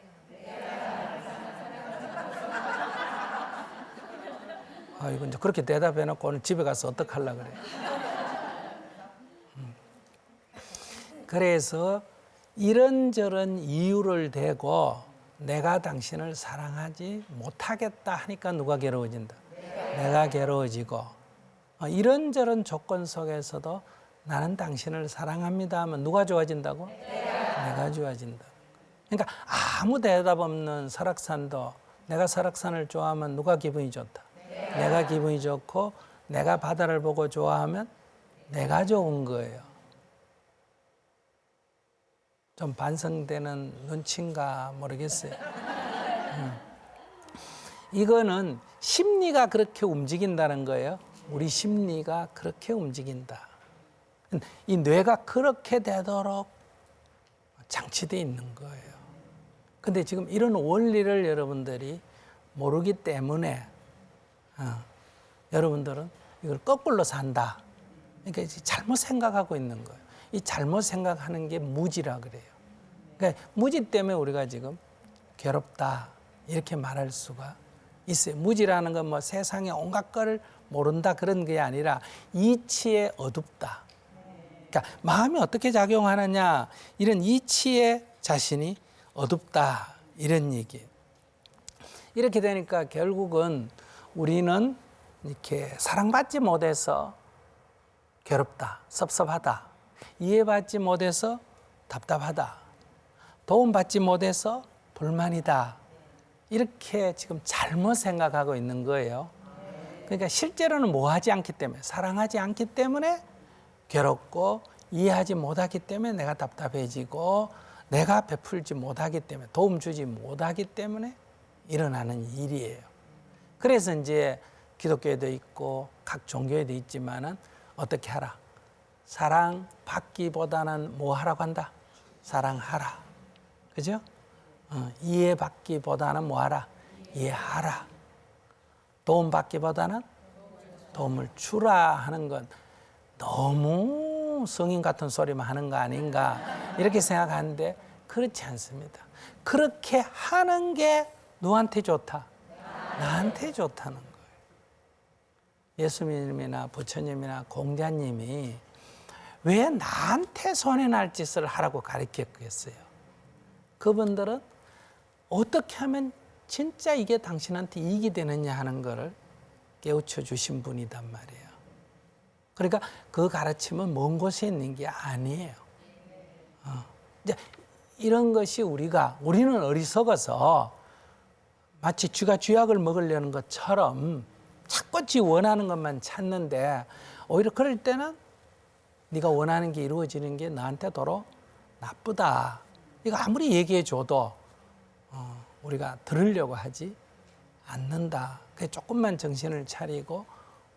이거 이제 그렇게 대답해놓고 오늘 집에 가서 어떡하려고 그래? 그래서 이런저런 이유를 대고 내가 당신을 사랑하지 못하겠다 하니까 누가 괴로워진다? 내가 괴로워지고, 이런저런 조건 속에서도 나는 당신을 사랑합니다 하면 누가 좋아진다고? 내가 좋아진다. 그러니까 아무 대답 없는 설악산도 내가 설악산을 좋아하면 누가 기분이 좋다? 내가 기분이 좋고, 내가 바다를 보고 좋아하면 내가 좋은 거예요. 좀 반성되는 눈치인가 모르겠어요. 이거는 심리가 그렇게 움직인다는 거예요. 우리 심리가 그렇게 움직인다. 이 뇌가 그렇게 되도록 장치되어 있는 거예요. 근데 지금 이런 원리를 여러분들이 모르기 때문에 여러분들은 이걸 거꾸로 산다. 그러니까 잘못 생각하고 있는 거예요. 이 잘못 생각하는 게 무지라 그래요. 그러니까 무지 때문에 우리가 지금 괴롭다 이렇게 말할 수가 있어요. 무지라는 건 뭐 세상에 온갖 걸 모른다 그런 게 아니라 이치에 어둡다. 그러니까 마음이 어떻게 작용하느냐 이런 이치에 자신이 어둡다 이런 얘기예요. 이렇게 되니까 결국은 우리는 이렇게 사랑받지 못해서 괴롭다, 섭섭하다, 이해받지 못해서 답답하다, 도움받지 못해서 불만이다. 이렇게 지금 잘못 생각하고 있는 거예요. 그러니까 실제로는 뭐 하지 않기 때문에, 사랑하지 않기 때문에 괴롭고 이해하지 못하기 때문에 내가 답답해지고 내가 베풀지 못하기 때문에 도움 주지 못하기 때문에 일어나는 일이에요. 그래서 이제 기독교에도 있고 각 종교에도 있지만은 어떻게 하라? 사랑받기보다는 뭐 하라고 한다? 사랑하라. 그죠? 이해받기보다는 뭐 하라? 이해하라. 도움받기보다는 도움을 주라 하는 건 너무 성인 같은 소리만 하는 거 아닌가 이렇게 생각하는데 그렇지 않습니다. 그렇게 하는 게 누구한테 좋다? 나한테 좋다는 거예요. 예수님이나 부처님이나 공자님이 왜 나한테 손해날 짓을 하라고 가르쳤겠어요? 그분들은 어떻게 하면 진짜 이게 당신한테 이익이 되느냐 하는 거를 깨우쳐 주신 분이단 말이에요. 그러니까 그 가르침은 먼 곳에 있는 게 아니에요. 이제 이런 것이 우리는 어리석어서 마치 쥐가 쥐약을 먹으려는 것처럼 자꾸 쥐 원하는 것만 찾는데 오히려 그럴 때는 네가 원하는 게 이루어지는 게 나한테 도로 나쁘다. 이거 아무리 얘기해 줘도 우리가 들으려고 하지 않는다. 그래서 조금만 정신을 차리고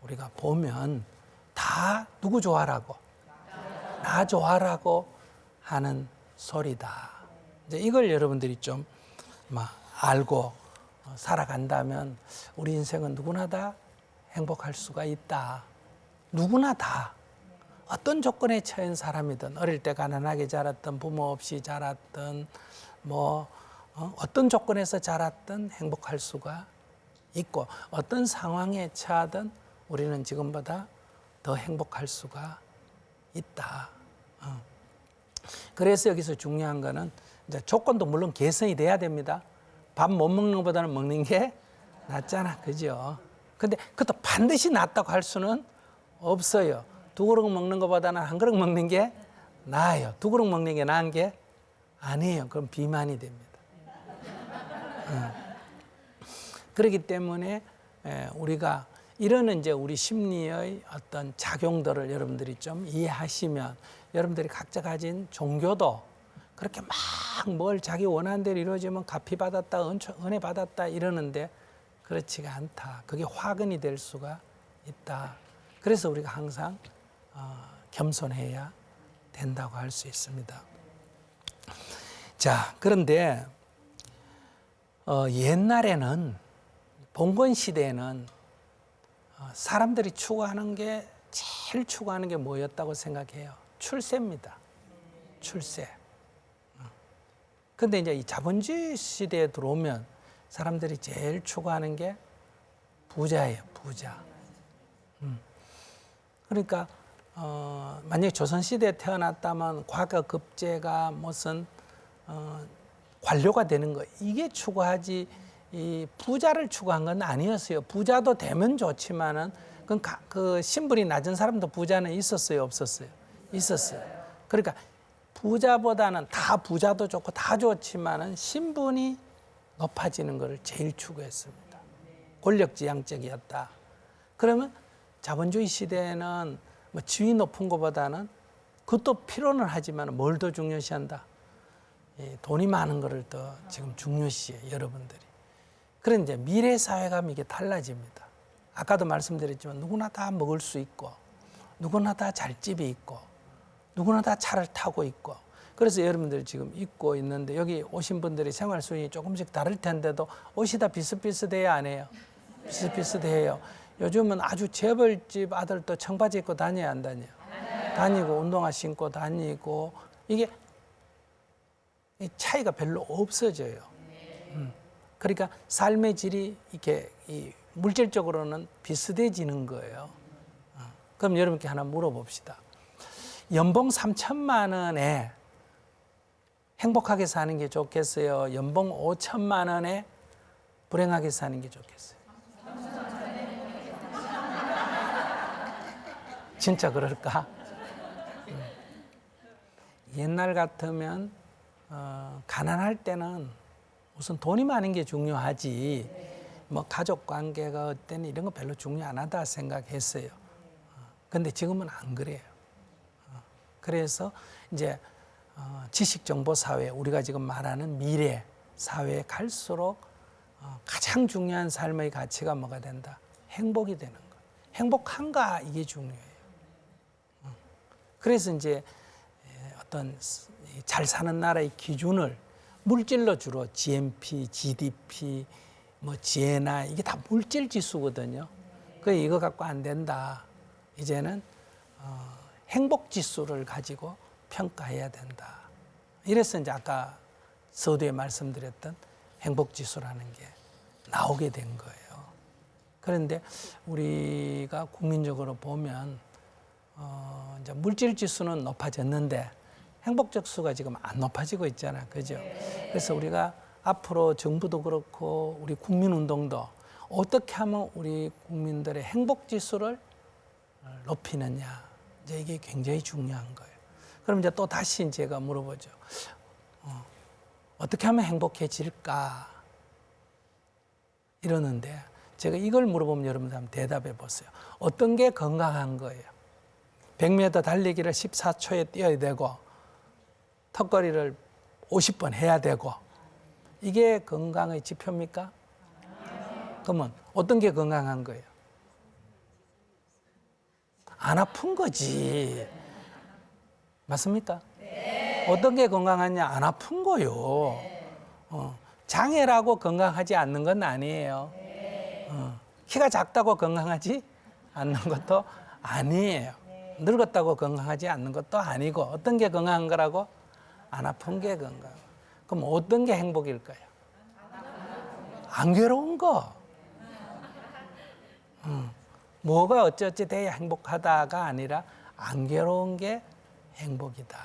우리가 보면 다 누구 좋아라고? 나 좋아라고 하는 소리다. 이제 이걸 여러분들이 좀 알고 살아간다면 우리 인생은 누구나 다 행복할 수가 있다. 누구나 다 어떤 조건에 처한 사람이든 어릴 때 가난하게 자랐든 부모 없이 자랐든 어떤 조건에서 자랐든 행복할 수가 있고 어떤 상황에 처하든 우리는 지금보다 더 행복할 수가 있다. 그래서 여기서 중요한 거는 이제 조건도 물론 개선이 돼야 됩니다. 밥 못 먹는 것보다는 먹는 게 낫잖아. 그죠? 근데 그것도 반드시 낫다고 할 수는 없어요. 두 그릇 먹는 것보다는 한 그릇 먹는 게 나아요. 두 그릇 먹는 게 나은 게 아니에요. 그럼 비만이 됩니다. 그렇기 때문에 우리가 이런 이제 우리 심리의 어떤 작용들을 여러분들이 좀 이해하시면 여러분들이 각자 가진 종교도 그렇게 막 뭘 자기 원하는 대로 이루어지면 갚이 받았다, 은혜 받았다 이러는데 그렇지가 않다. 그게 화근이 될 수가 있다. 그래서 우리가 항상 겸손해야 된다고 할 수 있습니다. 자, 그런데 옛날에는 봉건 시대에는 사람들이 제일 추구하는 게 뭐였다고 생각해요? 출세입니다. 출세. 근데 이제 이 자본주의 시대에 들어오면 사람들이 제일 추구하는 게 부자예요, 부자. 그러니까 만약에 조선시대에 태어났다면 과거급제가 무슨 관료가 되는 거 이게 추구하지 이 부자를 추구한 건 아니었어요. 부자도 되면 좋지만은 그 신분이 낮은 사람도 부자는 있었어요, 없었어요? 있었어요. 그러니까 부자보다는 다 부자도 좋고 다 좋지만은 신분이 높아지는 것을 제일 추구했습니다. 권력지향적이었다. 그러면 자본주의 시대에는 뭐 지위 높은 것보다는 그것도 필요는 하지만 뭘 더 중요시한다? 돈이 많은 것을 더 지금 중요시해요, 여러분들이. 그런데 이제 미래 사회 가면 이게 달라집니다. 아까도 말씀드렸지만 누구나 다 먹을 수 있고 누구나 다 잘집이 있고 누구나 다 차를 타고 있고 그래서 여러분들이 지금 입고 있는데 여기 오신 분들이 생활 수준이 조금씩 다를 텐데도 옷이 다 비슷비슷해야 안 해요? 비슷비슷해요. 요즘은 아주 재벌집 아들도 청바지 입고 다녀야 안 다녀요? 다니고 운동화 신고 다니고 이게 이 차이가 별로 없어져요. 그러니까 삶의 질이 이렇게 이 물질적으로는 비슷해지는 거예요. 그럼 여러분께 하나 물어봅시다. 연봉 3천만 원에 행복하게 사는 게 좋겠어요? 연봉 5천만 원에 불행하게 사는 게 좋겠어요? 진짜 그럴까? 옛날 같으면 가난할 때는 우선 돈이 많은 게 중요하지 뭐 가족 관계가 어때는 이런 거 별로 중요 안 하다 생각했어요. 근데 지금은 안 그래요. 그래서 이제 지식 정보 사회, 우리가 지금 말하는 미래 사회에 갈수록 가장 중요한 삶의 가치가 뭐가 된다? 행복이 되는 거. 행복한가 이게 중요해요. 그래서 이제 어떤 잘 사는 나라의 기준을 물질로 주로 GNP, GDP, 뭐 GNI 이게 다 물질 지수거든요. 그 이거 갖고 안 된다. 이제는 행복 지수를 가지고 평가해야 된다. 이래서 이제 아까 서두에 말씀드렸던 행복 지수라는 게 나오게 된 거예요. 그런데 우리가 국민적으로 보면 이제 물질 지수는 높아졌는데 행복 지수가 지금 안 높아지고 있잖아, 그죠? 그래서 우리가 앞으로 정부도 그렇고 우리 국민운동도 어떻게 하면 우리 국민들의 행복 지수를 높이느냐, 이제 이게 굉장히 중요한 거예요. 그럼 이제 또 다시 제가 물어보죠. 어떻게 하면 행복해질까? 이러는데 제가 이걸 물어보면 여러분들 한번 대답해 보세요. 어떤 게 건강한 거예요? 100m 달리기를 14초에 뛰어야 되고 턱걸이를 50번 해야 되고 이게 건강의 지표입니까? 그러면 어떤 게 건강한 거예요? 안 아픈 거지. 맞습니까? 네. 어떤 게 건강하냐? 안 아픈 거요. 장애라고 건강하지 않는 건 아니에요. 키가 작다고 건강하지 않는 것도 아니에요. 늙었다고 건강하지 않는 것도 아니고 어떤 게 건강한 거라고? 안 아픈 게 건강. 그럼 어떤 게 행복일까요? 안 괴로운 거. 뭐가 어쩌지 돼야 행복하다가 아니라 안 괴로운 게 행복이다.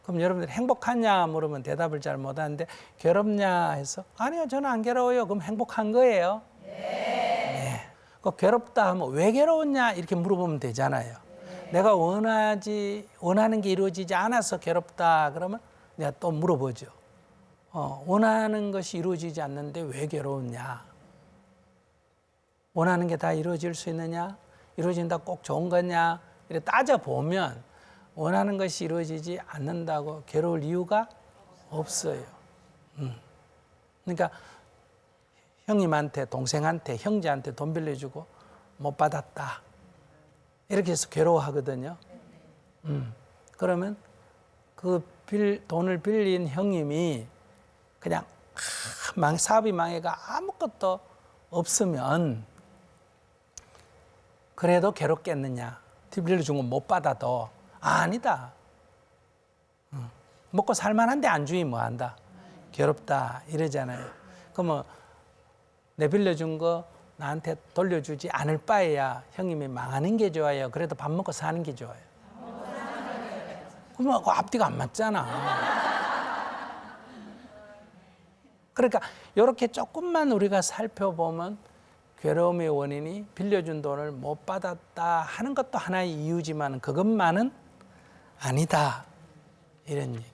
그럼 여러분들 행복하냐 물으면 대답을 잘 못하는데 괴롭냐 해서 아니요 저는 안 괴로워요. 그럼 행복한 거예요? 네. 그 괴롭다 하면 왜 괴로웠냐 이렇게 물어보면 되잖아요. 내가 원하는 게 이루어지지 않아서 괴롭다 그러면 내가 또 물어보죠. 원하는 것이 이루어지지 않는데 왜 괴로웠냐? 원하는 게 다 이루어질 수 있느냐? 이루어진다 꼭 좋은 거냐? 이렇게 따져보면 원하는 것이 이루어지지 않는다고 괴로울 이유가 없어요. 그러니까 형님한테, 동생한테, 형제한테 돈 빌려주고 못 받았다. 이렇게 해서 괴로워하거든요. 그러면 그 돈을 빌린 형님이 그냥 사업이 망해가 아무것도 없으면 그래도 괴롭겠느냐. 빌려준 건 못 받아도 아니다. 먹고 살만한데 안 주니 뭐 한다. 괴롭다 이러잖아요. 그러면 내 빌려준 거 나한테 돌려주지 않을 바에야 형님이 망하는 게 좋아요. 그래도 밥 먹고 사는 게 좋아요. 그러면 앞뒤가 안 맞잖아. 그러니까 이렇게 조금만 우리가 살펴보면 괴로움의 원인이 빌려준 돈을 못 받았다 하는 것도 하나의 이유지만 그것만은 아니다. 이런 얘기.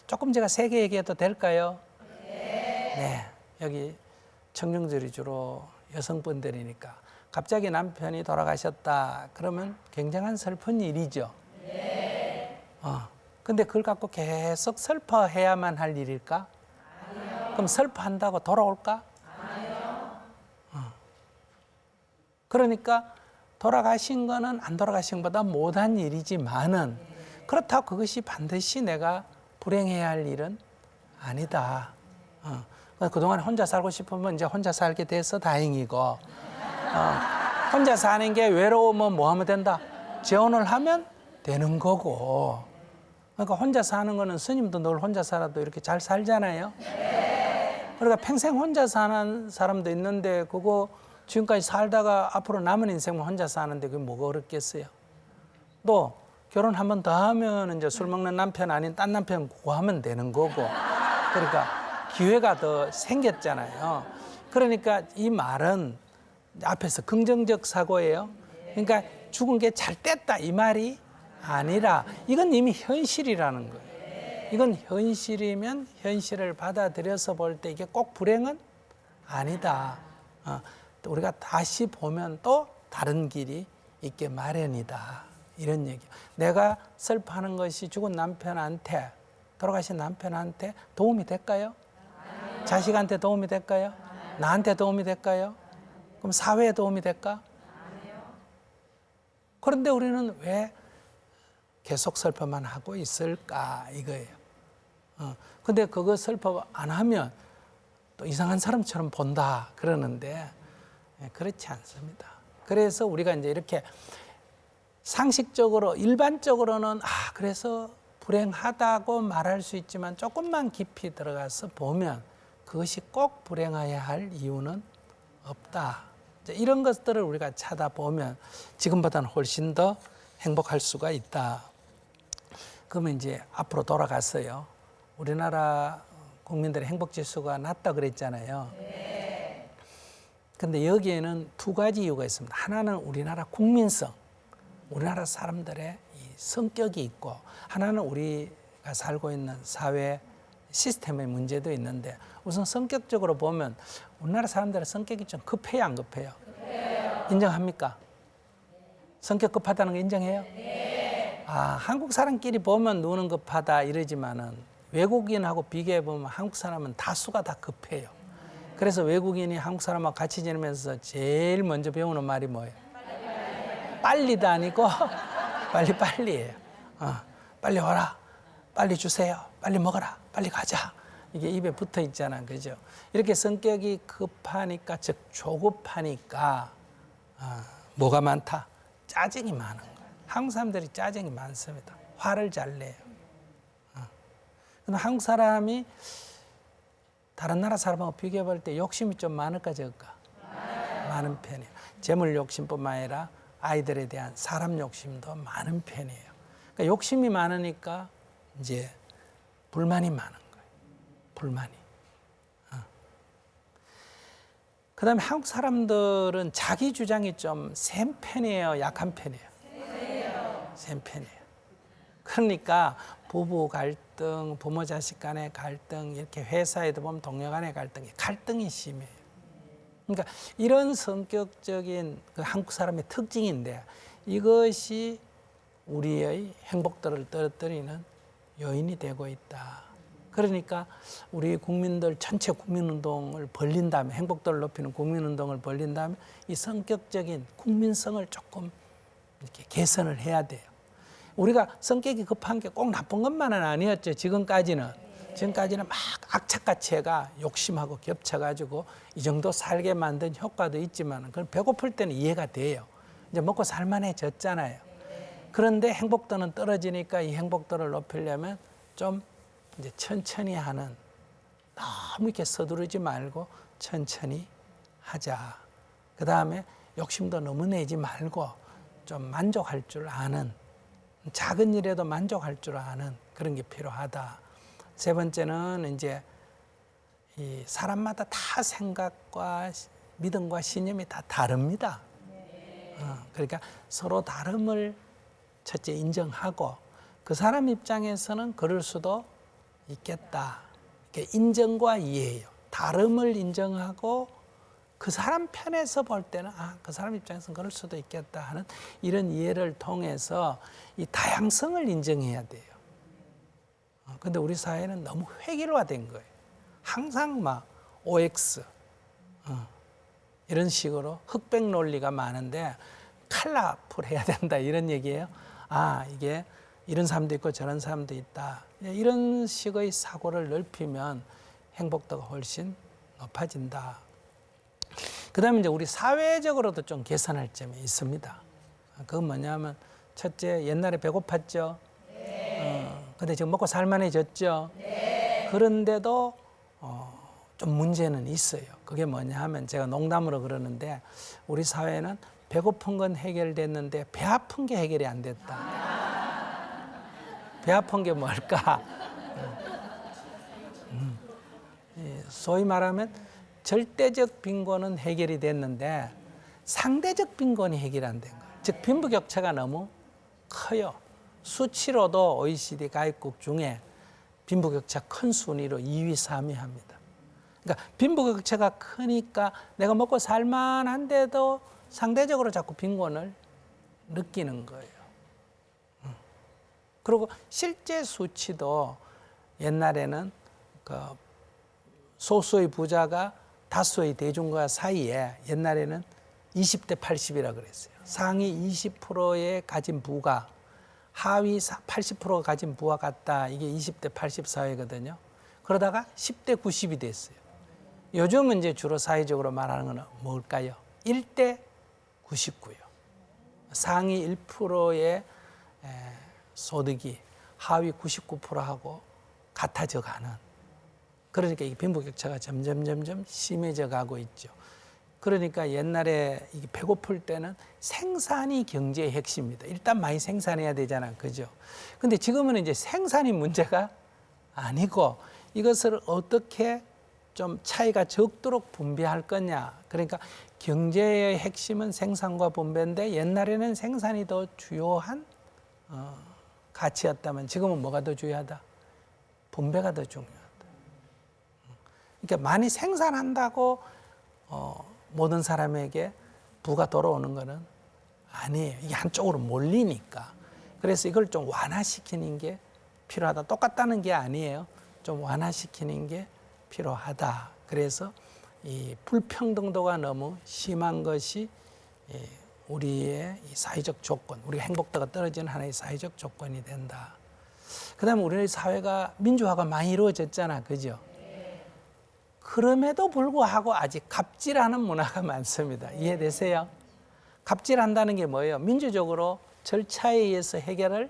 조금 제가 세게 얘기해도 될까요? 네. 여기 청중들이 주로 여성분들이니까 갑자기 남편이 돌아가셨다 그러면 굉장한 슬픈 일이죠. 근데 그걸 갖고 계속 슬퍼해야만 할 일일까? 아니요. 그럼 슬퍼한다고 돌아올까? 아니요. 그러니까 돌아가신 거는 안 돌아가신 것보다 못한 일이지만은 그렇다고 그것이 반드시 내가 불행해야 할 일은 아니다. 그동안 혼자 살고 싶으면 이제 혼자 살게 돼서 다행이고 혼자 사는 게 외로우면 뭐 하면 된다? 재혼을 하면 되는 거고 그러니까 혼자 사는 거는 스님도 늘 혼자 살아도 이렇게 잘 살잖아요. 그러니까 평생 혼자 사는 사람도 있는데 그거 지금까지 살다가 앞으로 남은 인생만 혼자 사는데 그게 뭐가 어렵겠어요. 또 결혼 한 번 더 하면 이제 술 먹는 남편 아닌 딴 남편 구하면 되는 거고. 그러니까 기회가 더 생겼잖아요. 그러니까 이 말은 앞에서 긍정적 사고예요. 그러니까 죽은 게 잘 됐다 이 말이 아니라 이건 이미 현실이라는 거예요. 이건 현실이면 현실을 받아들여서 볼 때 이게 꼭 불행은 아니다. 우리가 다시 보면 또 다른 길이 있게 마련이다. 이런 얘기. 내가 슬퍼하는 것이 죽은 남편한테, 돌아가신 남편한테 도움이 될까요? 자식한테 도움이 될까요? 나한테 도움이 될까요? 그럼 사회에 도움이 될까? 그런데 우리는 왜 계속 슬퍼만 하고 있을까 이거예요. 근데 그거 슬퍼 안 하면 또 이상한 사람처럼 본다 그러는데 그렇지 않습니다. 그래서 우리가 이제 이렇게 상식적으로 일반적으로는 그래서 불행하다고 말할 수 있지만 조금만 깊이 들어가서 보면 그것이 꼭 불행해야 할 이유는 없다. 이런 것들을 우리가 찾아보면 지금보다는 훨씬 더 행복할 수가 있다. 그러면 이제 앞으로 돌아갔어요. 우리나라 국민들의 행복 지수가 낮다 그랬잖아요. 근데 여기에는 두 가지 이유가 있습니다. 하나는 우리나라 국민성, 우리나라 사람들의 이 성격이 있고, 하나는 우리가 살고 있는 사회 시스템의 문제도 있는데, 우선 성격적으로 보면 우리나라 사람들의 성격이 좀 급해요, 안 급해요? 인정합니까? 성격 급하다는 거 인정해요? 한국 사람끼리 보면 누구는 급하다 이러지만은 외국인하고 비교해 보면 한국 사람은 다수가 다 급해요. 그래서 외국인이 한국 사람하고 같이 지내면서 제일 먼저 배우는 말이 뭐예요? 빨리도 아니고 빨리예요. 빨리 와라, 빨리 주세요, 빨리 먹어라, 빨리 가자. 이게 입에 붙어 있잖아, 그죠? 이렇게 성격이 급하니까, 즉 조급하니까 뭐가 많다? 짜증이 많은 거예요. 한국 사람들이 짜증이 많습니다. 화를 잘 내요. 근데 한국 사람이 다른 나라 사람하고 비교해 볼 때 욕심이 좀 많을까 적을까? 많은 편이에요. 재물 욕심뿐만 아니라 아이들에 대한 사람 욕심도 많은 편이에요. 그러니까 욕심이 많으니까 이제 불만이 많은 거예요. 불만이. 그다음에 한국 사람들은 자기 주장이 좀 센 편이에요, 약한 편이에요? 센 편이에요. 그러니까 부부 갈등, 부모 자식 간의 갈등, 이렇게 회사에도 보면 동료 간의 갈등이 심해요. 그러니까 이런 성격적인 그 한국 사람의 특징인데 이것이 우리의 행복도를 떨어뜨리는 요인이 되고 있다. 그러니까 우리 국민들 전체 국민운동을 벌린 다음에, 행복도를 높이는 국민운동을 벌린 다음에 이 성격적인 국민성을 조금 이렇게 개선을 해야 돼요. 우리가 성격이 급한 게 꼭 나쁜 것만은 아니었죠. 지금까지는 막 악착같이가 욕심하고 겹쳐가지고 이 정도 살게 만든 효과도 있지만 그건 배고플 때는 이해가 돼요. 이제 먹고 살만해졌잖아요. 그런데 행복도는 떨어지니까 이 행복도를 높이려면 좀 이제 천천히 하는, 너무 이렇게 서두르지 말고 천천히 하자. 그 다음에 욕심도 너무 내지 말고 좀 만족할 줄 아는, 작은 일에도 만족할 줄 아는 그런 게 필요하다. 세 번째는 이제 이 사람마다 다 생각과 믿음과 신념이 다 다릅니다. 그러니까 서로 다름을 첫째 인정하고 그 사람 입장에서는 그럴 수도 있겠다. 인정과 이해예요. 다름을 인정하고 그 사람 편에서 볼 때는 그 사람 입장에서는 그럴 수도 있겠다 하는 이런 이해를 통해서 이 다양성을 인정해야 돼요. 근데 우리 사회는 너무 획일화된 거예요. 항상 막 OX 이런 식으로 흑백 논리가 많은데 컬러풀 해야 된다 이런 얘기예요. 이게 이런 사람도 있고 저런 사람도 있다. 이런 식의 사고를 넓히면 행복도가 훨씬 높아진다. 그 다음에 이제 우리 사회적으로도 좀 개선할 점이 있습니다. 그건 뭐냐면 첫째, 옛날에 배고팠죠? 근데 지금 먹고 살만해졌죠? 그런데도 좀 문제는 있어요. 그게 뭐냐 하면 제가 농담으로 그러는데 우리 사회는 배고픈 건 해결됐는데 배 아픈 게 해결이 안 됐다. 배 아픈 게 뭘까? 소위 말하면 절대적 빈곤은 해결이 됐는데 상대적 빈곤이 해결 안 된 거예요. 즉 빈부격차가 너무 커요. 수치로도 OECD 가입국 중에 빈부격차 큰 순위로 2위, 3위 합니다. 그러니까 빈부격차가 크니까 내가 먹고 살만한데도 상대적으로 자꾸 빈곤을 느끼는 거예요. 그리고 실제 수치도 옛날에는 그 소수의 부자가 다수의 대중과 사이에 옛날에는 20대 80이라 그랬어요. 상위 20%의 가진 부가 하위 80%가 가진 부와 같다. 이게 20대 80 사회거든요. 그러다가 10대 90이 됐어요. 요즘은 이제 주로 사회적으로 말하는 건 뭘까요? 1대 99요. 상위 1%의 소득이 하위 99%하고 같아져 가는. 그러니까 이 빈부격차가 점점 심해져 가고 있죠. 그러니까 옛날에 이게 배고플 때는 생산이 경제의 핵심입니다. 일단 많이 생산해야 되잖아. 그죠? 근데 지금은 이제 생산이 문제가 아니고 이것을 어떻게 좀 차이가 적도록 분배할 거냐. 그러니까 경제의 핵심은 생산과 분배인데 옛날에는 생산이 더 주요한 가치였다면 지금은 뭐가 더 중요하다? 분배가 더 중요하다. 그러니까 많이 생산한다고 모든 사람에게 부가 돌아오는 것은 아니에요. 이게 한쪽으로 몰리니까. 그래서 이걸 좀 완화시키는 게 필요하다. 똑같다는 게 아니에요. 좀 완화시키는 게 필요하다. 그래서 이 불평등도가 너무 심한 것이 우리의 이 사회적 조건, 우리가 행복도가 떨어지는 하나의 사회적 조건이 된다. 그다음에 우리의 사회가 민주화가 많이 이루어졌잖아. 그죠? 그럼에도 불구하고 아직 갑질하는 문화가 많습니다. 이해되세요? 갑질한다는 게 뭐예요? 민주적으로 절차에 의해서 해결을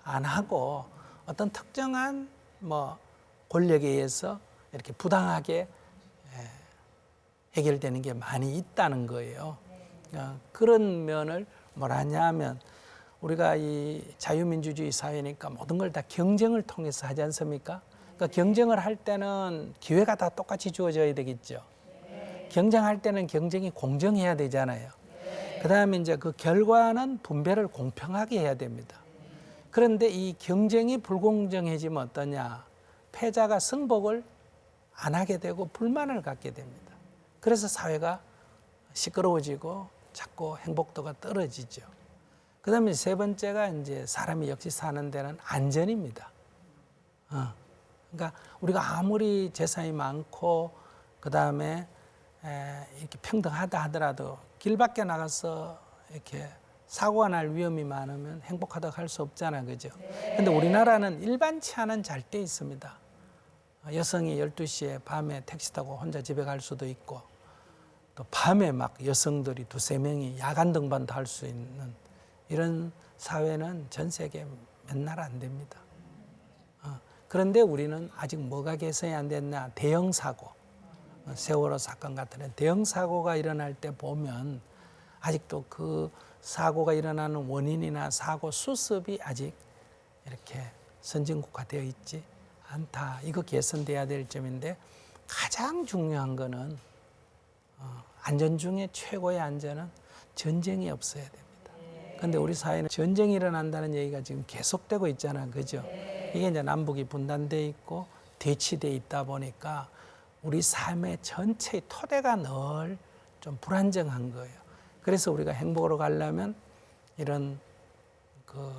안 하고 어떤 특정한 권력에 의해서 이렇게 부당하게 해결되는 게 많이 있다는 거예요. 그런 면을 뭐라냐 하면 우리가 이 자유민주주의 사회니까 모든 걸 다 경쟁을 통해서 하지 않습니까? 그러니까 경쟁을 할 때는 기회가 다 똑같이 주어져야 되겠죠. 경쟁할 때는 경쟁이 공정해야 되잖아요. 그다음에 이제 그 결과는 분배를 공평하게 해야 됩니다. 그런데 이 경쟁이 불공정해지면 어떠냐? 패자가 승복을 안 하게 되고 불만을 갖게 됩니다. 그래서 사회가 시끄러워지고 자꾸 행복도가 떨어지죠. 그다음에 세 번째가 이제 사람이 역시 사는 데는 안전입니다. 그러니까 우리가 아무리 재산이 많고 그다음에 이렇게 평등하다 하더라도 길 밖에 나가서 이렇게 사고가 날 위험이 많으면 행복하다고 할 수 없잖아요. 그죠? 근데 우리나라는 일반치 않은 잘 때 있습니다. 여성이 12시에 밤에 택시 타고 혼자 집에 갈 수도 있고 또 밤에 막 여성들이 두세 명이 야간 등반도 할 수 있는 이런 사회는 전 세계 몇 나라 안 됩니다. 그런데 우리는 아직 뭐가 개선이 안 됐나? 대형 사고, 세월호 사건 같은 대형 사고가 일어날 때 보면 아직도 그 사고가 일어나는 원인이나 사고 수습이 아직 이렇게 선진국화되어 있지 않다. 이거 개선돼야 될 점인데 가장 중요한 거는 안전 중에 최고의 안전은 전쟁이 없어야 됩니다. 그런데 우리 사회는 전쟁이 일어난다는 얘기가 지금 계속되고 있잖아요. 그죠? 이게 이제 남북이 분단돼 있고 대치돼 있다 보니까 우리 삶의 전체의 토대가 늘 좀 불안정한 거예요. 그래서 우리가 행복으로 가려면 이런 그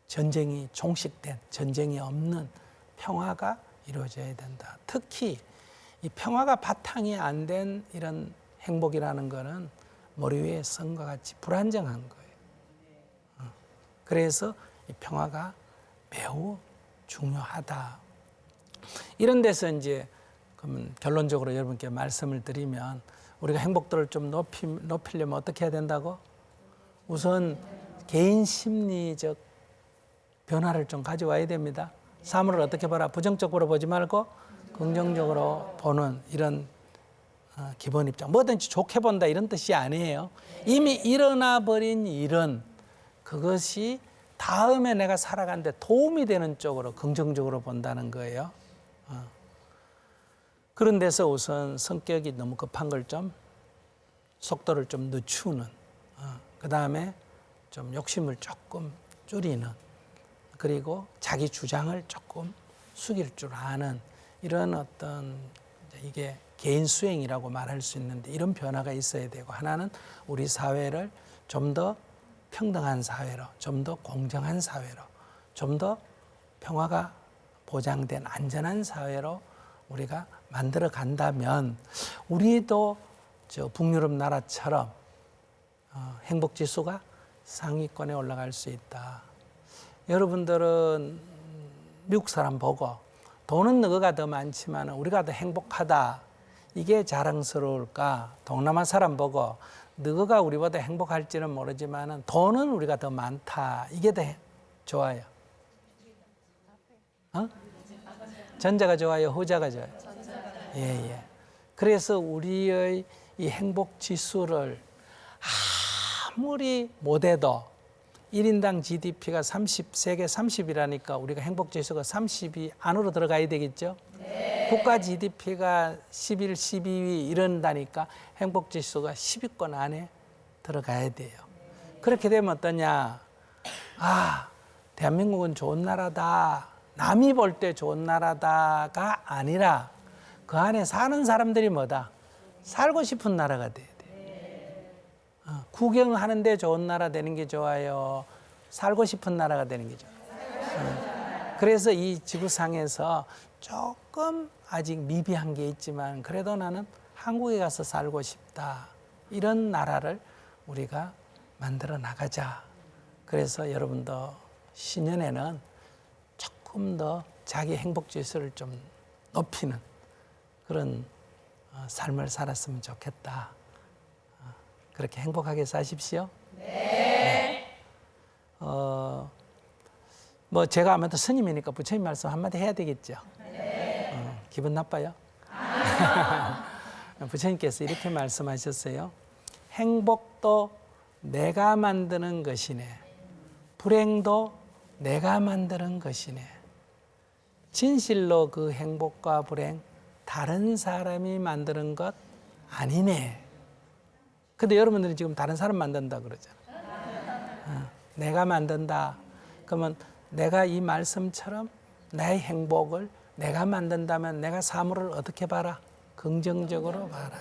전쟁이 종식된, 전쟁이 없는 평화가 이루어져야 된다. 특히 이 평화가 바탕이 안 된 이런 행복이라는 거는 머리 위에 선과 같이 불안정한 거예요. 그래서 이 평화가 매우 중요하다. 이런 데서 이제 그러면 결론적으로 여러분께 말씀을 드리면 우리가 행복도를 좀 높이려면 어떻게 해야 된다고? 우선 개인 심리적 변화를 좀 가져와야 됩니다. 사물을 어떻게 봐라? 부정적으로 보지 말고 긍정적으로 보는 이런 기본 입장. 뭐든지 좋게 본다 이런 뜻이 아니에요. 이미 일어나 버린 일은 그것이 다음에 내가 살아가는데 도움이 되는 쪽으로 긍정적으로 본다는 거예요. 그런 데서 우선 성격이 너무 급한 걸 좀 속도를 좀 늦추는, 그 다음에 좀 욕심을 조금 줄이는, 그리고 자기 주장을 조금 숙일 줄 아는 이런 어떤 이게 개인 수행이라고 말할 수 있는데 이런 변화가 있어야 되고, 하나는 우리 사회를 좀 더 평등한 사회로, 좀 더 공정한 사회로, 좀 더 평화가 보장된 안전한 사회로 우리가 만들어 간다면 우리도 저 북유럽 나라처럼 행복 지수가 상위권에 올라갈 수 있다. 여러분들은 미국 사람 보고 돈은 너가 더 많지만 우리가 더 행복하다. 이게 자랑스러울까? 동남아 사람 보고 너가 우리보다 행복할지는 모르지만 돈은 우리가 더 많다. 이게 더 좋아요. 전자가 좋아요? 후자가 좋아요? 예. 그래서 우리의 이 행복 지수를 아무리 못해도 1인당 GDP가 세계 30이라니까 우리가 행복 지수가 30위 안으로 들어가야 되겠죠? 네. 국가 GDP가 11, 12위 이런다니까 행복 지수가 10위권 안에 들어가야 돼요. 그렇게 되면 어떠냐? 대한민국은 좋은 나라다. 남이 볼 때 좋은 나라다가 아니라 그 안에 사는 사람들이 뭐다? 살고 싶은 나라가 돼야 돼. 구경하는데 좋은 나라 되는 게 좋아요? 살고 싶은 나라가 되는 게 좋아요? 그래서 이 지구상에서 조금 아직 미비한 게 있지만 그래도 나는 한국에 가서 살고 싶다. 이런 나라를 우리가 만들어 나가자. 그래서 여러분도 신년에는 조금 더 자기 행복 지수를 좀 높이는 그런 삶을 살았으면 좋겠다. 그렇게 행복하게 사십시오. 네. 뭐 제가 아무래도 스님이니까 부처님 말씀 한마디 해야 되겠죠. 네. 기분 나빠요? 부처님께서 이렇게 말씀하셨어요. 행복도 내가 만드는 것이네. 불행도 내가 만드는 것이네. 진실로 그 행복과 불행 다른 사람이 만드는 것 아니네. 근데 여러분들이 지금 다른 사람 만든다 그러잖아요. 내가 만든다. 그러면 내가 이 말씀처럼 나의 행복을 내가 만든다면 내가 사물을 어떻게 봐라? 긍정적으로 봐라.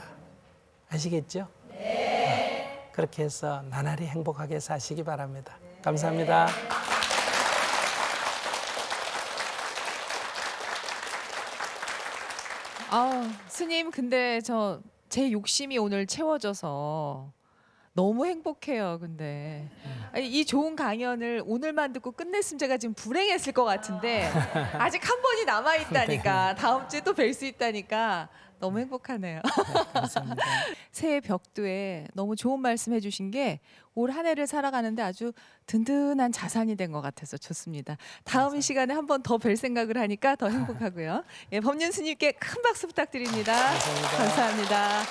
아시겠죠? 네. 그렇게 해서 나날이 행복하게 사시기 바랍니다. 감사합니다. 스님, 근데 제 욕심이 오늘 채워져서 너무 행복해요. 근데 이 좋은 강연을 오늘만 듣고 끝냈으면 제가 지금 불행했을 것 같은데 아직 한 번이 남아 있다니까. 다음 주에 또 뵐 수 있다니까 너무 행복하네요. 감사합니다. 새해 벽두에 너무 좋은 말씀 해주신 게 올 한 해를 살아가는데 아주 든든한 자산이 된 것 같아서 좋습니다. 다음 이 시간에 한 번 더 뵐 생각을 하니까 더 행복하고요. 예, 법륜 스님께 큰 박수 부탁드립니다. 감사합니다. 감사합니다.